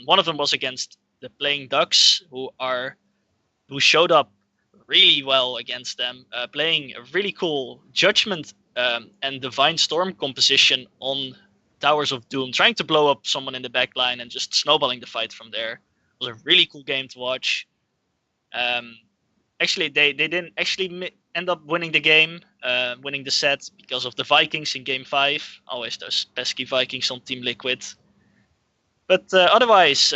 One of them was against the Playing Ducks, who showed up really well against them, playing a really cool Judgment and Divine Storm composition on Towers of Doom, trying to blow up someone in the back line and just snowballing the fight from there. It was a really cool game to watch. Actually, they didn't actually end up winning the game, winning the set, because of the Vikings in Game 5. Always those pesky Vikings on Team Liquid. But otherwise,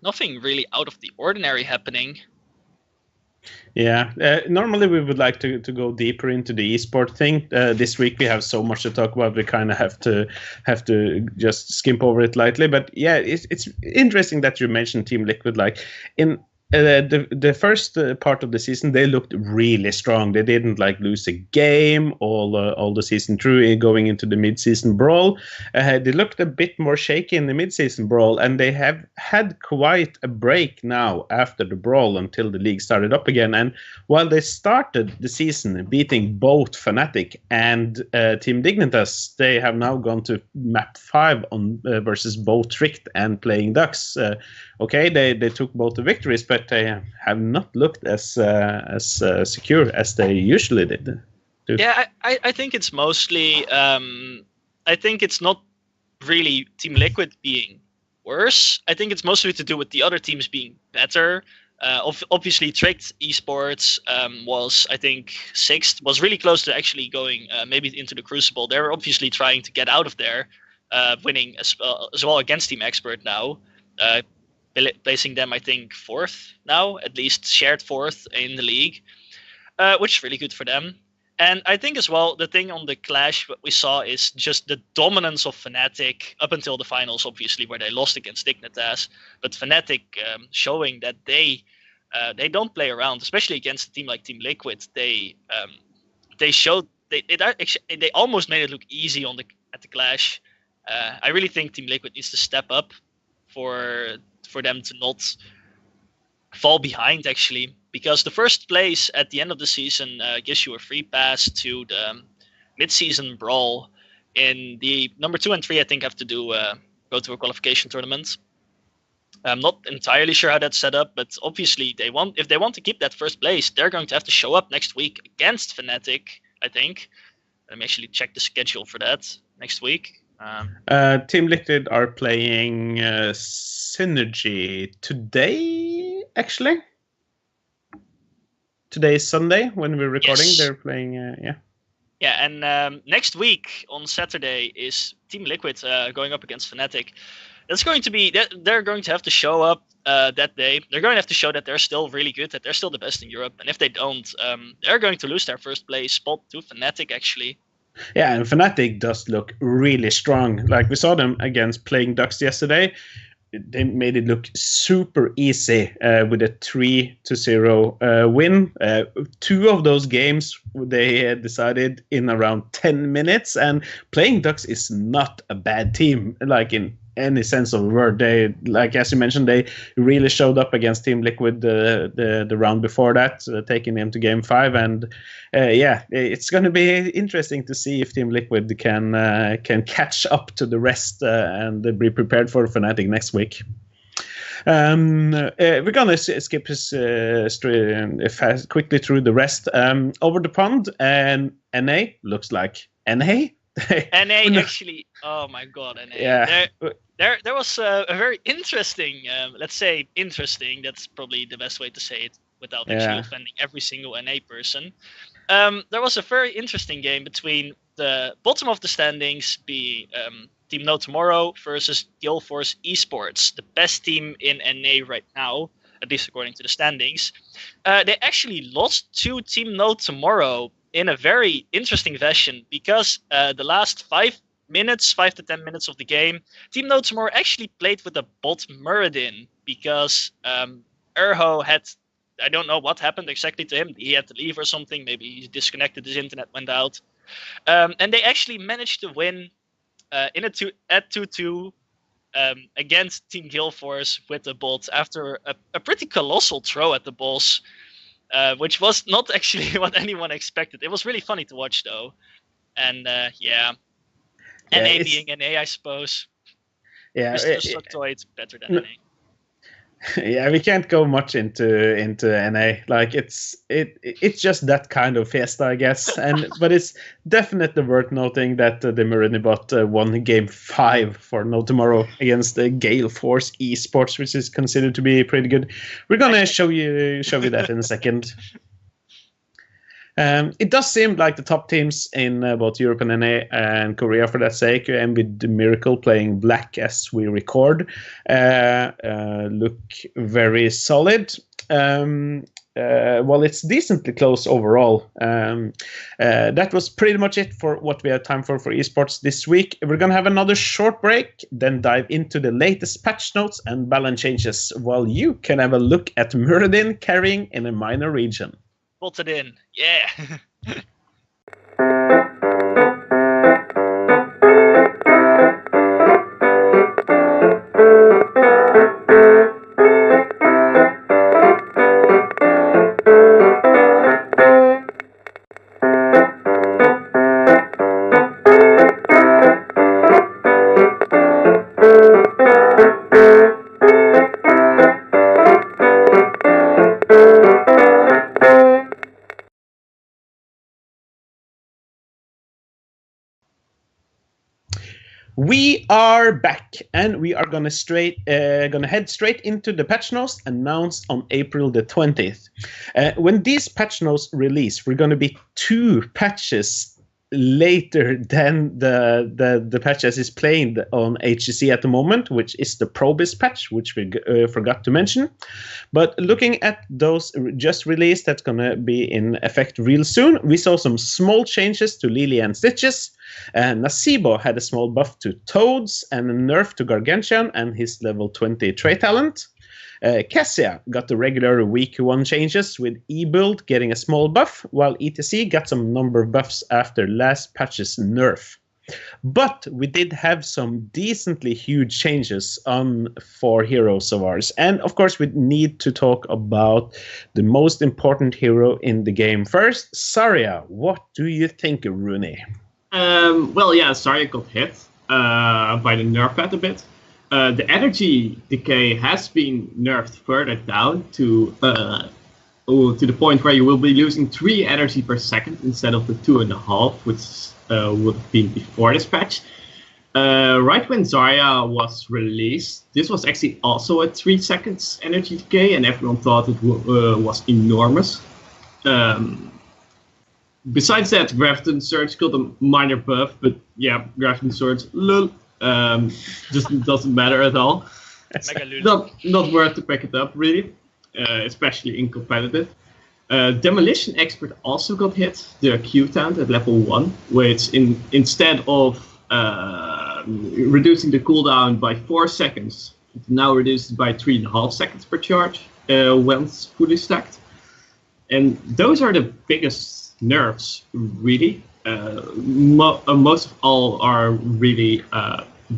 nothing really out of the ordinary happening. Yeah, normally we would like to go deeper into the esport thing. This week we have so much to talk about. We kind of have to just skimp over it lightly. But yeah, it's interesting that you mentioned Team Liquid. Like in the first part of the season, they looked really strong. They didn't lose a game all the season through. Going into the mid-season brawl, they looked a bit more shaky in the mid-season brawl, and they have had quite a break now after the brawl until the league started up again. And while they started the season beating both Fnatic and Team Dignitas, they have now gone to map 5 on versus both Tricked and Playing Ducks. Okay, they took both the victories, but they have not looked as secure as they usually did. Yeah, I think it's mostly. I think it's not really Team Liquid being worse. I think it's mostly to do with the other teams being better. Obviously, Tricked Esports was, I think, 6th. Was really close to actually going maybe into the Crucible. They're obviously trying to get out of there, winning as well against Team Expert now. Placing them, I think, 4th now, at least shared 4th in the league, which is really good for them. And I think as well, the thing on the Clash, what we saw is just the dominance of Fnatic up until the finals, obviously, where they lost against Dignitas. But Fnatic showing that they don't play around, especially against a team like Team Liquid. They showed they almost made it look easy at the Clash. I really think Team Liquid needs to step up for them to not fall behind, actually, because the first place at the end of the season gives you a free pass to the mid-season brawl. In the number 2 and 3, I think, have to go to a qualification tournament. I'm not entirely sure how that's set up, but obviously if they want to keep that first place, they're going to have to show up next week against Fnatic, I think. Let me actually check the schedule for that next week. Team Liquid are playing Synergy today, actually. Today is Sunday when we're recording. Yes. They're playing, yeah. Yeah, and next week on Saturday is Team Liquid going up against Fnatic. That's going to be they're going to have to show up that day. They're going to have to show that they're still really good, that they're still the best in Europe. And if they don't, they're going to lose their first place spot to Fnatic, actually. Yeah, and Fnatic does look really strong. Like we saw them against Playing Ducks yesterday. They made it look super easy with a 3-0 win. 2 of those games they had decided in around 10 minutes. And Playing Ducks is not a bad team, like in any sense of the word. They, like as you mentioned, they really showed up against Team Liquid the round before that, taking them to Game 5. And yeah, it's going to be interesting to see if Team Liquid can catch up to the rest and be prepared for Fnatic next week. We're gonna skip this quickly through the rest. Over the pond, and NA looks like NA. NA actually, oh my god, NA. Yeah. There was a very interesting, let's say interesting, that's probably the best way to say it without actually offending every single NA person. There was a very interesting game between the bottom of the standings being Team No Tomorrow versus Guildforce Esports, the best team in NA right now, at least according to the standings. They actually lost to Team No Tomorrow in a very interesting fashion because the last 5 to 10 minutes of the game, Team No Tomorrow actually played with a bot Muradin because Erho had, I don't know what happened exactly to him. He had to leave or something. Maybe he disconnected, his internet went out. And they actually managed to win at 2-2 against Team Guildforce with the bot after a pretty colossal throw at the boss, which was not actually what anyone expected. It was really funny to watch, though. And yeah, NA being NA, I suppose. Yeah, Mr. Structoid better than NA. Yeah, we can't go much into NA. Like it's just that kind of fiesta, I guess. But it's definitely worth noting that the Muradin won Game 5 for No Tomorrow against the Guildforce Esports, which is considered to be pretty good. We're gonna show you that in a second. It does seem like the top teams in both Europe and NA and Korea, for that sake, and with the Miracle playing black as we record, look very solid. it's decently close overall. That was pretty much it for what we had time for esports this week. We're going to have another short break, then dive into the latest patch notes and balance changes, while you can have a look at Muradin carrying in a minor region. Put it in. Yeah. We are back, and we are gonna head straight into the patch notes announced on April the 20th. When these patch notes release, we're gonna be 2 patches later than the patch as is playing on HCC at the moment, which is the Probis patch, which we forgot to mention. But looking at those just released, that's gonna be in effect real soon. We saw some small changes to Lily and Stitches. Nasibo had a small buff to Toads and a nerf to Gargantuan and his level 20 trait talent. Cassia got the regular week 1 changes, with E-Build getting a small buff, while ETC got some number of buffs after last patch's nerf. But we did have some decently huge changes on 4 heroes of ours. And of course, we need to talk about the most important hero in the game first. Zarya, what do you think, Rooney? Zarya got hit by the nerf pad a bit. The energy decay has been nerfed further down to the point where you will be losing 3 energy per second instead of the 2.5, which would have been before this patch. Right when Zarya was released, this was actually also a 3 seconds energy decay, and everyone thought it was enormous. Besides that, Grafton Surge got a minor buff, but yeah, Grafton Surge, lol. Just doesn't matter at all. Not worth to pick it up, really, especially in competitive. Demolition Expert also got hit, the Q talent at level 1, which instead of reducing the cooldown by 4 seconds, it now reduces by 3.5 seconds per charge once fully stacked. And those are the biggest nerfs, really. Most of all are really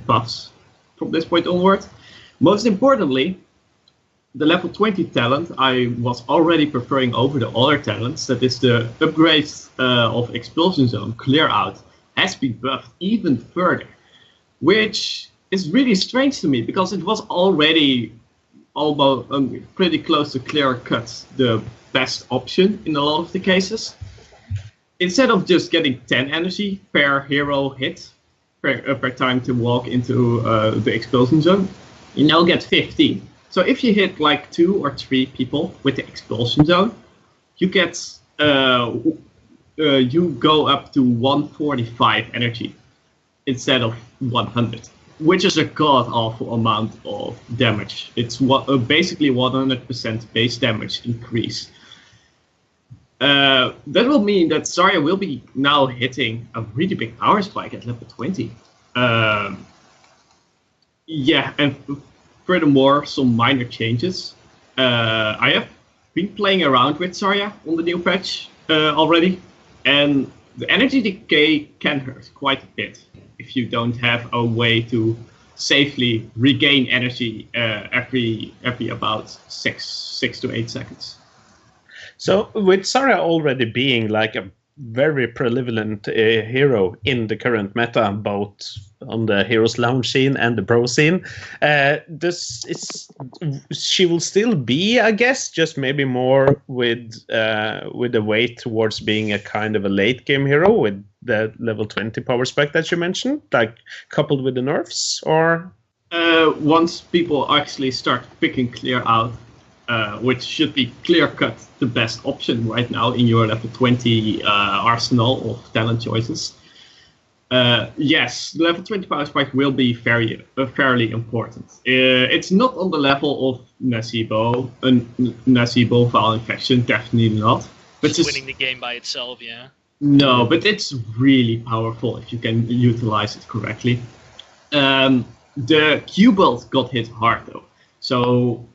buffs from this point onward. Most importantly, the level 20 talent I was already preferring over the other talents, that is the upgrade of Expulsion Zone, Clear Out, has been buffed even further, which is really strange to me because it was already almost pretty close to clear cut the best option in a lot of the cases. Instead of just getting 10 energy per hero hit per time to walk into the expulsion zone, you now get 15. So if you hit like 2 or 3 people with the expulsion zone, you get you go up to 145 energy instead of 100, which is a god awful amount of damage. It's basically 100% base damage increase. That will mean that Zarya will be now hitting a really big power spike at level 20. Yeah, and furthermore, some minor changes. I have been playing around with Zarya on the new patch already, and the energy decay can hurt quite a bit if you don't have a way to safely regain energy every about 6 to 8 seconds. So with Zarya already being like a very prevalent hero in the current meta, both on the Heroes Lounge scene and the pro scene, she will still be, I guess, just maybe more with a weight towards being a kind of a late game hero with the level 20 power spike that you mentioned, like coupled with the nerfs, or once people actually start picking Clear Out, which should be clear-cut the best option right now in your level 20 arsenal of talent choices. Yes, the level 20 power spike will be fairly important. It's not on the level of Nasibo, Nasibo Val Infection, definitely not. But Just winning the game by itself, yeah. No, but it's really powerful if you can utilize it correctly. The Q build got hit hard though. So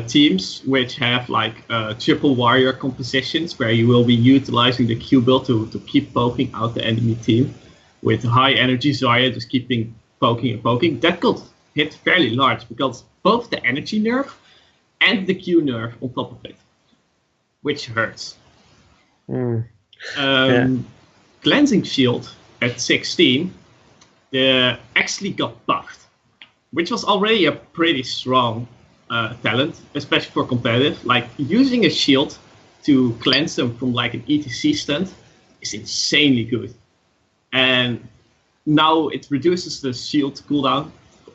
teams which have like triple warrior compositions where you will be utilizing the Q build to keep poking out the enemy team with high energy Zarya just keeping poking and poking, that got hit fairly large because both the energy nerf and the Q nerf on top of it, which hurts. Cleansing Shield at 16 actually got buffed, which was already a pretty strong talent, especially for competitive. Like using a shield to cleanse them from like an ETC stunt is insanely good, and now it reduces the shield cooldown.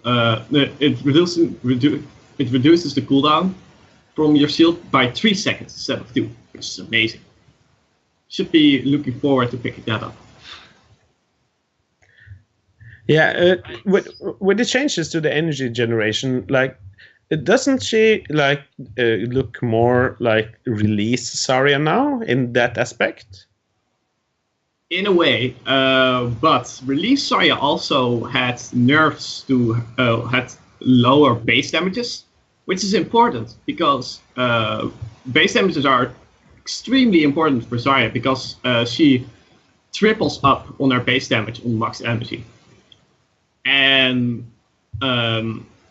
It reduces the cooldown from your shield by 3 seconds instead of 2, which is amazing. Should be looking forward to picking that up. Yeah, with the changes to the energy generation, like, doesn't she like look more like release Zarya now in that aspect? In a way, but release Zarya also had nerfs to had lower base damages, which is important because base damages are extremely important for Zarya because she triples up on her base damage on max energy. And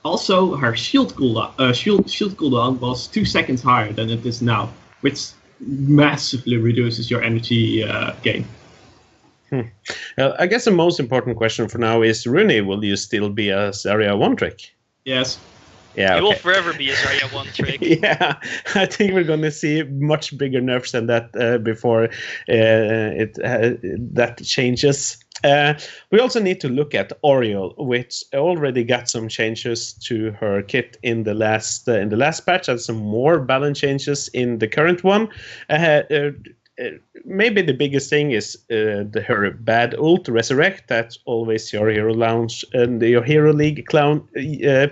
also her shield cooldown was 2 seconds higher than it is now, which massively reduces your energy gain. I guess the most important question for now is, Rooney, will you still be a Zarya one-trick? Yes. Yeah, It will forever be a Zarya one-trick. Yeah, I think we're going to see much bigger nerfs than that before that changes. We also need to look at Auriel, which already got some changes to her kit in the last patch, and some more balance changes in the current one. Maybe the biggest thing is her bad ult Resurrect. That's always your hero lounge and your hero league clown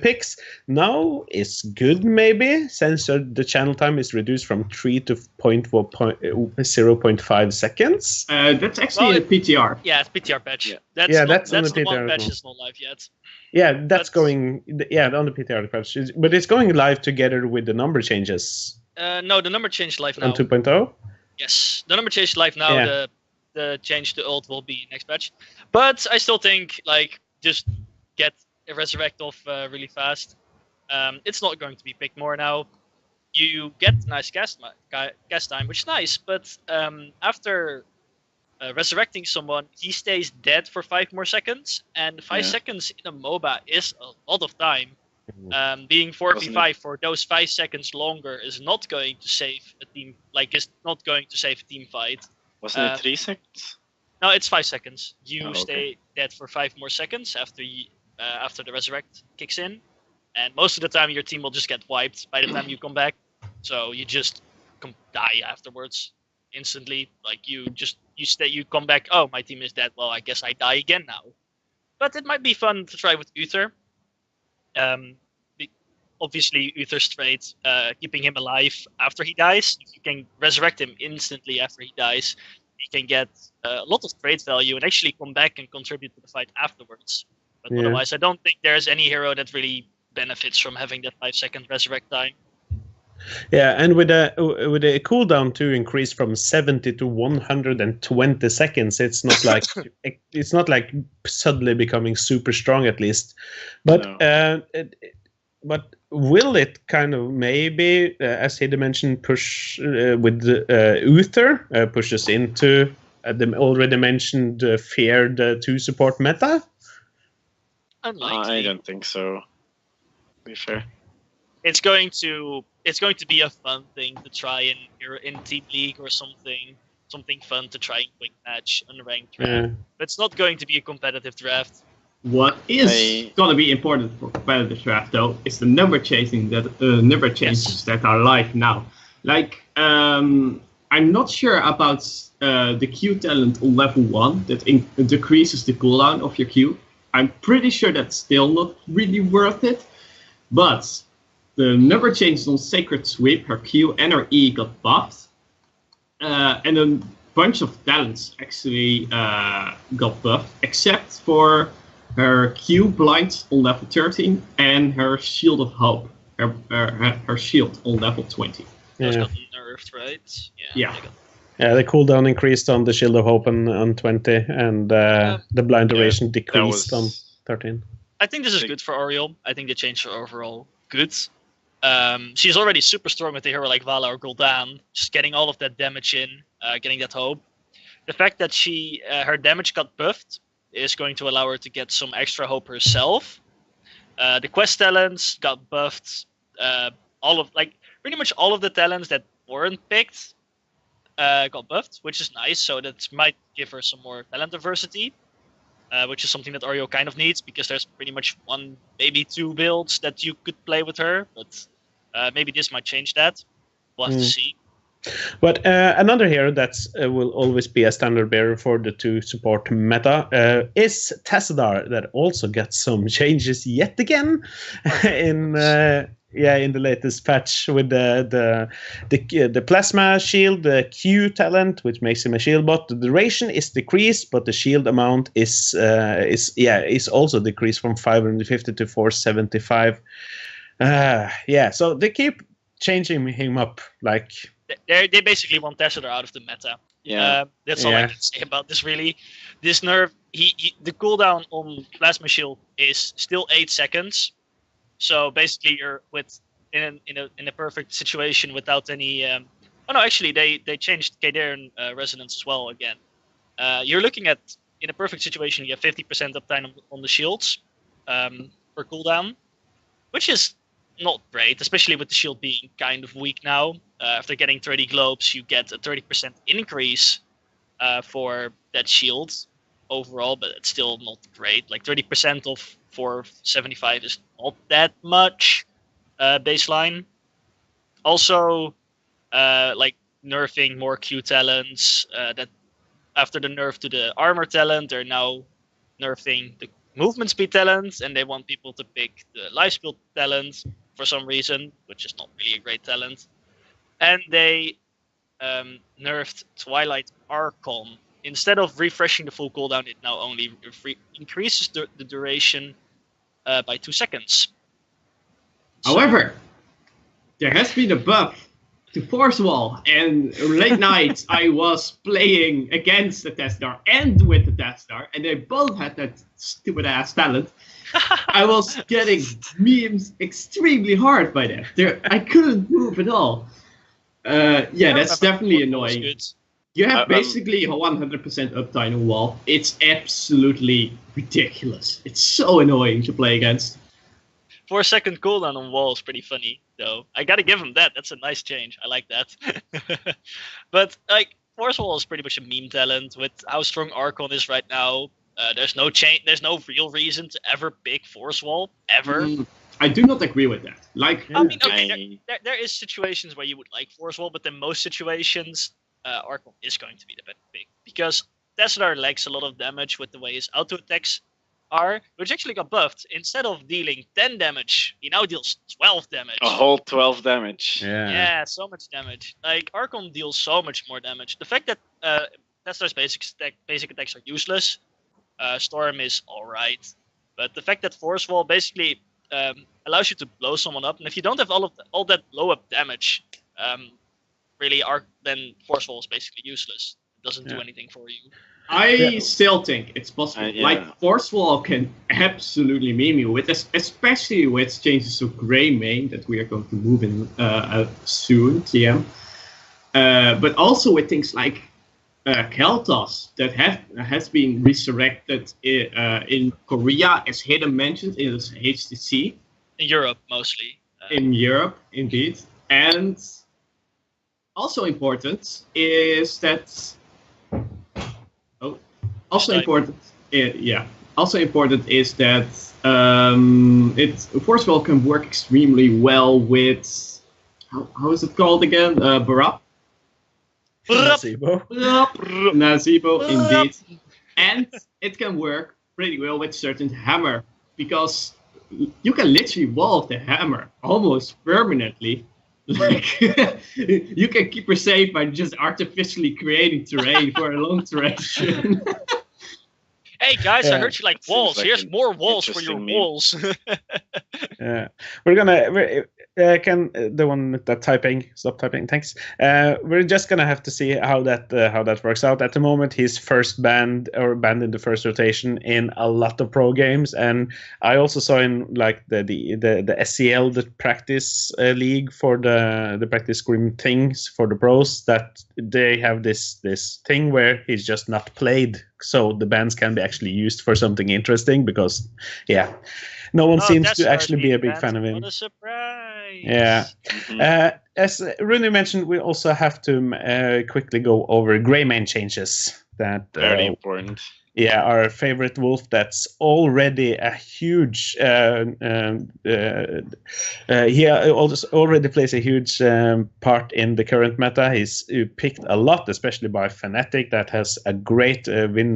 picks. Now is good, maybe, since the channel time is reduced from 3 to 0.5 seconds. That's actually a PTR. Yeah, it's PTR patch. Yeah. That's on the the one PTR patch as well. is not live yet. Yeah, that's going. Yeah, on the PTR patch, but it's going live together with the number changes. No, the number changed live now. On 2.0. Yes, the number changed live now. Yeah. The change to ult will be next patch, but I still think like just get a resurrect off really fast. It's not going to be picked more now. You get nice gas time, which is nice, but after resurrecting someone, he stays dead for 5 more seconds, and 5 seconds in a MOBA is a lot of time. Being 4v5 for those 5 seconds longer is not going to save a team. It's not going to save a team fight. Wasn't it 3 seconds? No, it's 5 seconds. You okay. stay dead for 5 more seconds after the resurrect kicks in, and most of the time your team will just get wiped by the time you come back. So you just die afterwards instantly. Like you come back. Oh, my team is dead. Well, I guess I die again now. But it might be fun to try with Uther. Obviously Uther's trait, keeping him alive after he dies. If you can resurrect him instantly after he dies, he can get a lot of trait value and actually come back and contribute to the fight afterwards. But otherwise, I don't think there's any hero that really benefits from having that 5-second resurrect time. Yeah, and with a cooldown to increase from 70 to 120 seconds, it's not like suddenly becoming super strong, at least. But but will it kind of maybe, as Hidde mentioned, push with Uther pushes into the already mentioned feared 2 support meta? Unlikely. I don't think so. To be fair. It's going to be a fun thing to try in Team League or something fun to try in quick match unranked draft. But it's not going to be a competitive draft. What is going to be important for competitive draft though is the number changes that are live now. Like I'm not sure about the Q talent on level 1 that decreases the cooldown of your Q. I'm pretty sure that's still not really worth it, but the number changes on Sacred Sweep, her Q and her E got buffed, and a bunch of talents actually got buffed, except for her Q blind on level 13 and her Shield of Hope, her shield on level 20. Those got nerfed, right? Yeah. Yeah, the cooldown increased on the Shield of Hope on 20, and the blind duration decreased on 13. I think this is good for Auriel. I think the changes are overall good. She's already super strong with a hero like Vala or Gul'dan, just getting all of that damage in, getting that hope. The fact that her damage got buffed is going to allow her to get some extra hope herself. The quest talents got buffed. Pretty much all of the talents that weren't picked got buffed, which is nice. So that might give her some more talent diversity, which is something that Auriel kind of needs, because there's pretty much 1, maybe 2 builds that you could play with her. But maybe this might change that. We'll have to see. But another hero that will always be a standard bearer for the 2 support meta is Tassadar, that also got some changes yet again in the latest patch with the plasma shield, the Q talent, which makes him a shield bot. The duration is decreased, but the shield amount is also decreased from 550 to 475. So they keep changing him up, like. They basically want Tassadar out of the meta. That's all I can say about this, really. This nerf, the cooldown on Plasma Shield is still 8 seconds. So basically, you're in a perfect situation without any. They changed Kader Resonance as well again. You're looking at, in a perfect situation, you have 50% uptime on the shields per cooldown, which is not great, especially with the shield being kind of weak now. After getting 30 globes, you get a 30% increase for that shield overall, but it's still not great. Like 30% of 475 is not that much baseline. Also, nerfing more Q talents. That after the nerf to the armor talent, they're now nerfing the movement speed talent, and they want people to pick the life speed talent for some reason, which is not really a great talent. And they nerfed Twilight Archon. Instead of refreshing the full cooldown, it now only increases the duration by 2 seconds. However, there has been a buff to Force Wall, and late night I was playing against the Tassadar and with the Tassadar, and they both had that stupid ass talent. I was getting memes extremely hard by that. I couldn't move at all. That's definitely annoying. You have basically a 100% uptime on Wall. It's absolutely ridiculous. It's so annoying to play against. 4 second cooldown on Wall is pretty funny, though. I gotta give him that. That's a nice change. I like that. But Force Wall is pretty much a meme talent with how strong Archon is right now. There's no real reason to ever pick Force Wall ever. I do not agree with that. There is situations where you would like Force Wall, but in most situations, Archon is going to be the better pick, because Tassadar lacks a lot of damage with the way his auto attacks are, which actually got buffed. Instead of dealing 10 damage, he now deals 12 damage. A whole 12 damage. Yeah, so much damage. Archon deals so much more damage. The fact that Tassadar's basic attacks are useless. Storm is alright, but the fact that Force Wall basically allows you to blow someone up, and if you don't have all that blow up damage, then Force Wall is basically useless. It doesn't do anything for you. I still think it's possible. Force Wall can absolutely meme you, especially with changes to Greymane that we are going to move in soon, TM. But also with things like Kel'Thas that has been resurrected in Korea, as Hidden mentioned, in HTC. In Europe, mostly. In Europe, indeed. And also important is that... Also important is that Force Wall can work extremely well with... How is it called again? Barab? Nocebo. Nocebo, indeed. And it can work pretty well with certain hammer, because you can literally wall off the hammer almost permanently. Like, you can keep her safe by just artificially creating terrain for a long duration. Hey guys, Yeah. I heard you like Seems walls. like Here's an more walls for your interesting meme. walls. Yeah, we're gonna. Can the one with that typing stop typing? Thanks. We're just gonna have to see how that works out. At the moment, he's first banned in the first rotation in a lot of pro games, and I also saw in like the SEL, the practice league for the practice scrim things for the pros, that they have this thing where he's just not played, so the bans can be actually used for something interesting, because no one seems to actually be a big fan of him. What a surprise! Yeah. Mhm. As Rooney mentioned, we also have to quickly go over Greymane changes. That Very important. our favorite wolf. That's already a huge. He also already plays a huge part in the current meta. He's picked a lot, especially by Fnatic, that has a great win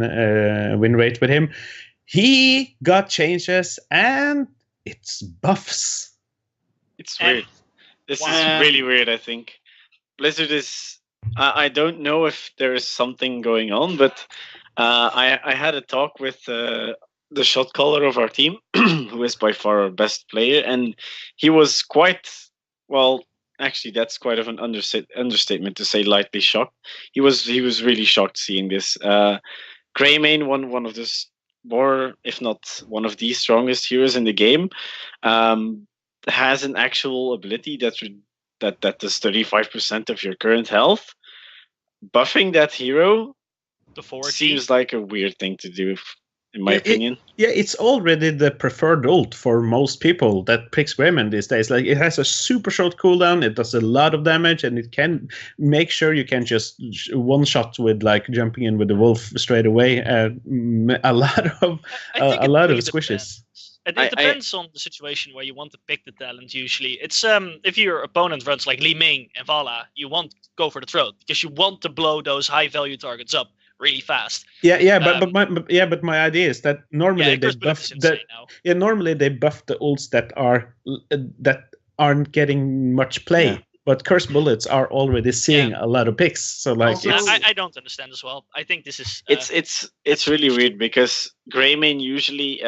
rate with him. He got changes, and it's buffs. It's And- weird. This Wow. is really weird, I think. Blizzard is... I don't know if there is something going on, but I had a talk with the shot caller of our team, who is by far our best player, and he was quite... Well, actually, that's quite of an understatement to say lightly shocked. He was really shocked seeing this. Greymane, one of the more, if not one of the strongest heroes in the game, has an actual ability that does 35% of your current health. Buffing that hero The 4G. seems like a weird thing to do, in my Yeah, opinion. It's already the preferred ult for most people that picks Greymane these days. Like, it has a super short cooldown, it does a lot of damage, and it can make sure you can just one shot with like jumping in with the wolf straight away. A lot of I think a it lot of really squishes. It I- depends on the situation where you want to pick the talent. Usually, it's if your opponent runs like Li Ming and Vala, you want to go for the throat because you want to blow those high value targets up really fast. But my idea is that normally they Curse Bullet buff is that. insane now. Yeah, normally they buff the ults that aren't getting much play. Yeah. But Curse Bullets are already seeing a lot of picks. So like, Also- I don't understand as well. I think this is It's really weird, because Greymane usually,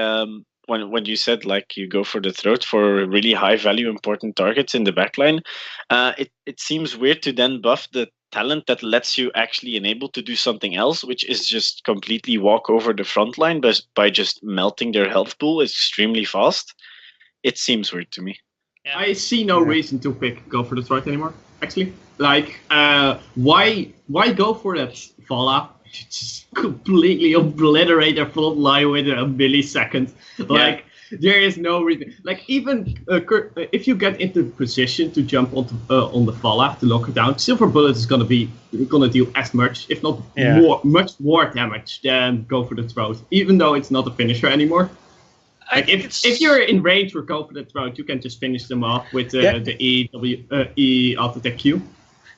when you said like you go for the throat for really high value important targets in the backline, it seems weird to then buff the talent that lets you actually enable to do something else, which is just completely walk over the front line by just melting their health pool extremely fast. It seems weird to me. Yeah. I see no reason to go for the throat anymore. Actually, like, why go for that Vala? Just completely obliterate their front line with a millisecond. Like, there is no reason. Like, even if you get into position to jump on the Vala to lock it down, Silver Bullet is gonna deal as much, if not much more damage than go for the throat. Even though it's not a finisher anymore. Like, if you're in range for go for the throat, you can just finish them off with the E auto attack Q.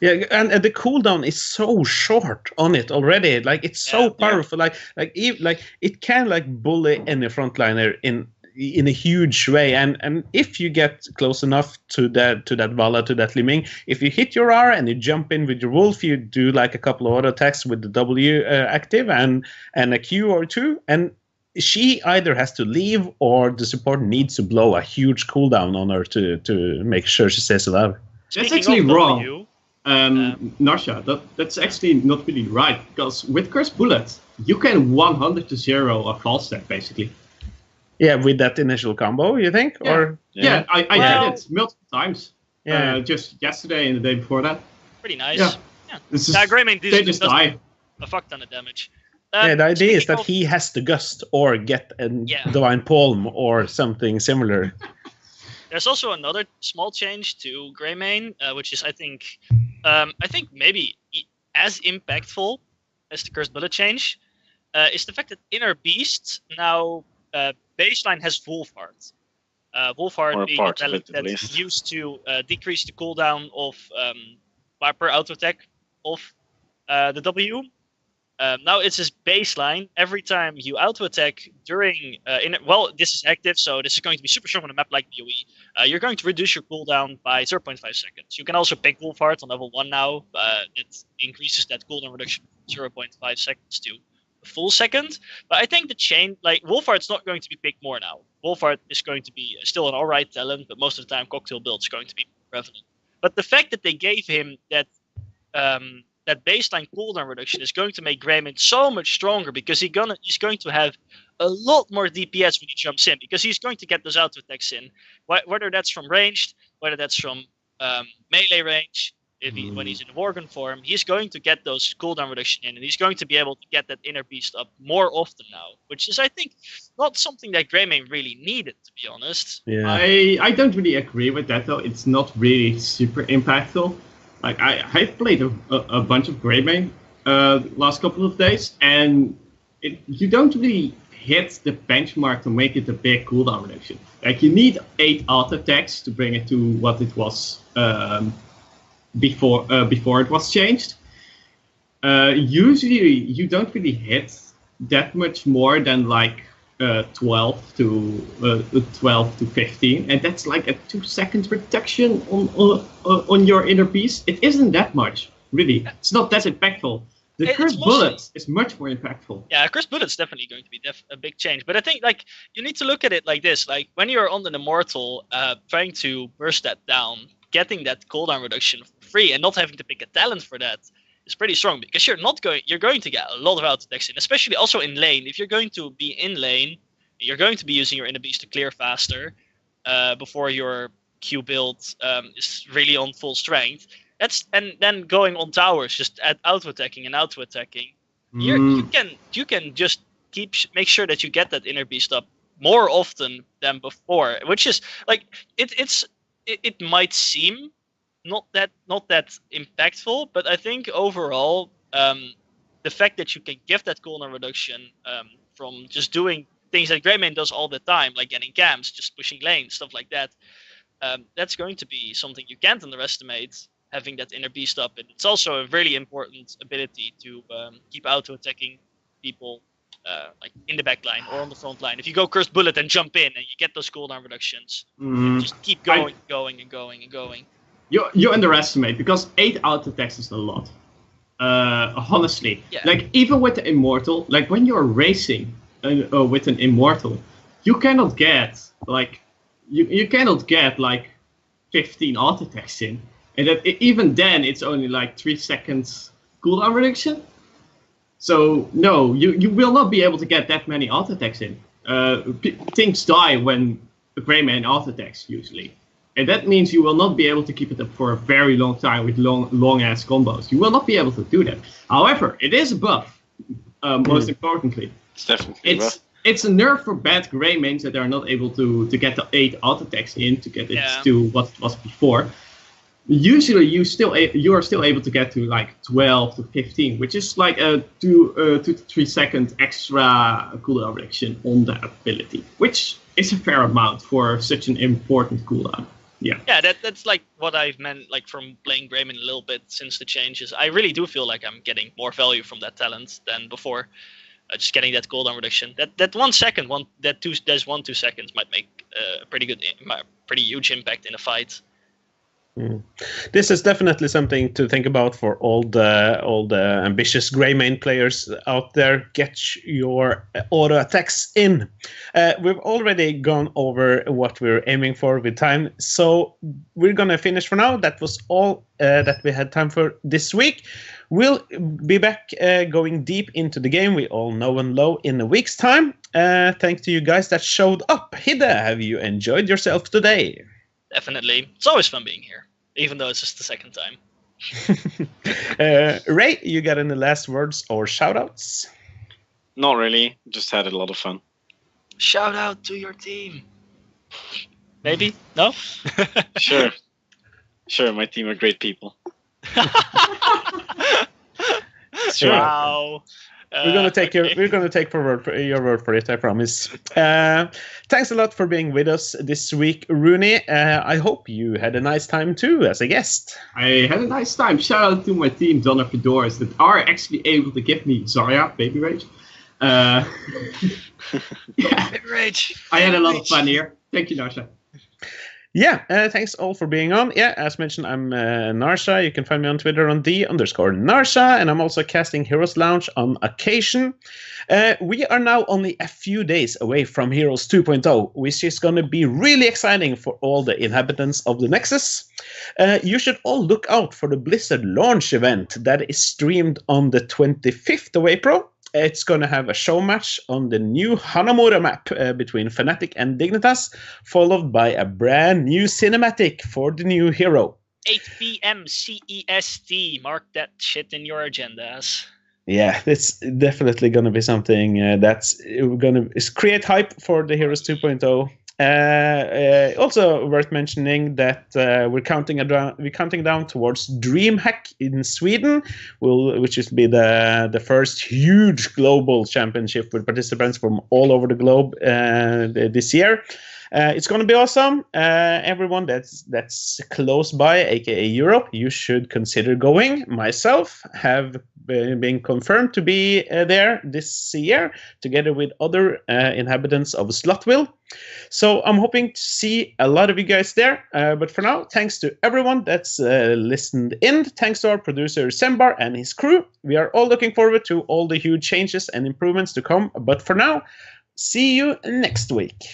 yeah, and the cooldown is so short on it already. Like, it's so powerful. Like it can like bully any frontliner in a huge way. And if you get close enough to that Vala, to that Li Ming, if you hit your R and you jump in with your wolf, you do like a couple of auto attacks with the W active and a Q or two, and she either has to leave or the support needs to blow a huge cooldown on her to make sure she stays alive. That's Speaking actually of wrong. W, Narsha, that's actually not really right, because with Curse Bullet, you can 100 to 0 a false step, basically. Yeah, with that initial combo, you think? Yeah. Or Yeah, I did it multiple times. Yeah. Just yesterday and the day before that. pretty nice. Yeah. This is, Greymane they just does die. a fuck ton of damage. the idea is Speaking that of- he has to gust or get a Yeah. Divine Palm or something similar. There's also another small change to Greymane, which is I think maybe as impactful as the Cursed Bullet change, is the fact that Inner Beast now baseline has Wolfheart. Wolfheart Or a being part a of talent it, at that's least. used to decrease the cooldown of Viper auto attack of the W. Now it's his baseline. Every time you auto-attack during... this is active, so this is going to be super strong on a map like BoE. You're going to reduce your cooldown by 0.5 seconds. You can also pick Wolfheart on level 1 now. It increases that cooldown reduction from 0.5 seconds to a full second. But I think the chain... Wolfheart's not going to be picked more now. Wolfheart is going to be still an alright talent, but most of the time Cocktail build is going to be prevalent. But the fact that they gave him that... that baseline cooldown reduction is going to make Greymane so much stronger because he's going to have a lot more DPS when he jumps in because he's going to get those auto attacks in, whether that's from ranged, whether that's from melee range. When he's in Worgen form, he's going to get those cooldown reduction in, and he's going to be able to get that inner beast up more often now, which is, I think, not something that Greymane really needed, to be honest. Yeah, I don't really agree with that though. It's not really super impactful. Like I've played a bunch of Greymane last couple of days, and you don't really hit the benchmark to make it a big cooldown reduction. Like you need 8 auto attacks to bring it to what it was before it was changed. Usually you don't really hit that much more than like 12 to 15, and that's like a 2-second reduction on your inner beast. It isn't that much, really. It's not that impactful. The cursed bullet is much more impactful. Yeah, cursed bullet's definitely going to be a big change. But I think like you need to look at it like this: like when you're on an immortal, trying to burst that down, getting that cooldown reduction for free, and not having to pick a talent for that is pretty strong because you're going to get a lot of auto attacks in, especially also in lane. If you're going to be in lane, you're going to be using your inner beast to clear faster before your Q build is really on full strength. And then going on towers, just auto attacking. You can just make sure that you get that inner beast up more often than before, which is like it might seem not that impactful, but I think overall the fact that you can give that cooldown reduction from just doing things that Greymane does all the time, like getting camps, just pushing lanes, stuff like that, that's going to be something you can't underestimate, having that inner beast up. And it's also a really important ability to keep auto-attacking people like in the back line or on the front line. If you go Cursed Bullet and jump in and you get those cooldown reductions, just keep going. You underestimate, because 8 auto attacks is a lot. Honestly, like even with the immortal, like when you're racing with an immortal, you cannot get like you cannot get like 15 auto attacks in, and even then it's only like 3 seconds cooldown reduction. So no, you will not be able to get that many auto attacks in. Things die when Greymane auto attacks usually. And that means you will not be able to keep it up for a very long time with long-ass combos. You will not be able to do that. However, it is a buff, most importantly. It's definitely a buff. It's a nerf for bad Greymanes that are not able to get the 8 auto attacks in to get it to what it was before. Usually you are still able to get to like 12 to 15, which is like a 2 to 3 second extra cooldown reduction on the ability, which is a fair amount for such an important cooldown. Yeah, that's like what I've meant, like from playing Greymane a little bit since the changes. I really do feel like I'm getting more value from that talent than before. Just getting that cooldown reduction. That 1 second, 2 seconds might make a pretty huge impact in a fight. This is definitely something to think about for all the ambitious Greymane players out there. Get your auto attacks in. We've already gone over what we're aiming for with time, so we're gonna finish for now. That was all that we had time for this week. We'll be back going deep into the game we all know and love in a week's time. Thanks to you guys that showed up. Hida, have you enjoyed yourself today? Definitely. It's always fun being here, even though it's just the second time. Ray, you got any last words or shout-outs? Not really. Just had a lot of fun. Shout out to your team. Maybe? No? Sure. Sure, my team are great people. Wow. We're gonna take Okay. your word for it. I promise. Thanks a lot for being with us this week, Rooney. I hope you had a nice time too as a guest. I had a nice time. Shout out to my team, Donna Fedoras, that are actually able to give me Zarya, Baby Rage. Yeah, Baby Rage. I had a lot of fun here. Thank you, Nasha. Yeah, thanks all for being on. Yeah, as mentioned, I'm Narsha. You can find me on Twitter on _Narsha, and I'm also casting Heroes Lounge on occasion. We are now only a few days away from Heroes 2.0, which is going to be really exciting for all the inhabitants of the Nexus. You should all look out for the Blizzard launch event that is streamed on the 25th of April. It's going to have a show match on the new Hanamura map between Fnatic and Dignitas, followed by a brand new cinematic for the new hero. 8 p.m. CEST. Mark that shit in your agendas. Yeah, it's definitely going to be something that's going to create hype for the Heroes 2.0. Also worth mentioning that we're counting down towards DreamHack in Sweden, which will be the first huge global championship with participants from all over the globe this year. It's going to be awesome. Everyone that's close by, aka Europe, you should consider going. Myself have been confirmed to be there this year, together with other inhabitants of Slothville. So I'm hoping to see a lot of you guys there. But for now, thanks to everyone that's listened in. Thanks to our producer Sembar and his crew. We are all looking forward to all the huge changes and improvements to come. But for now, see you next week.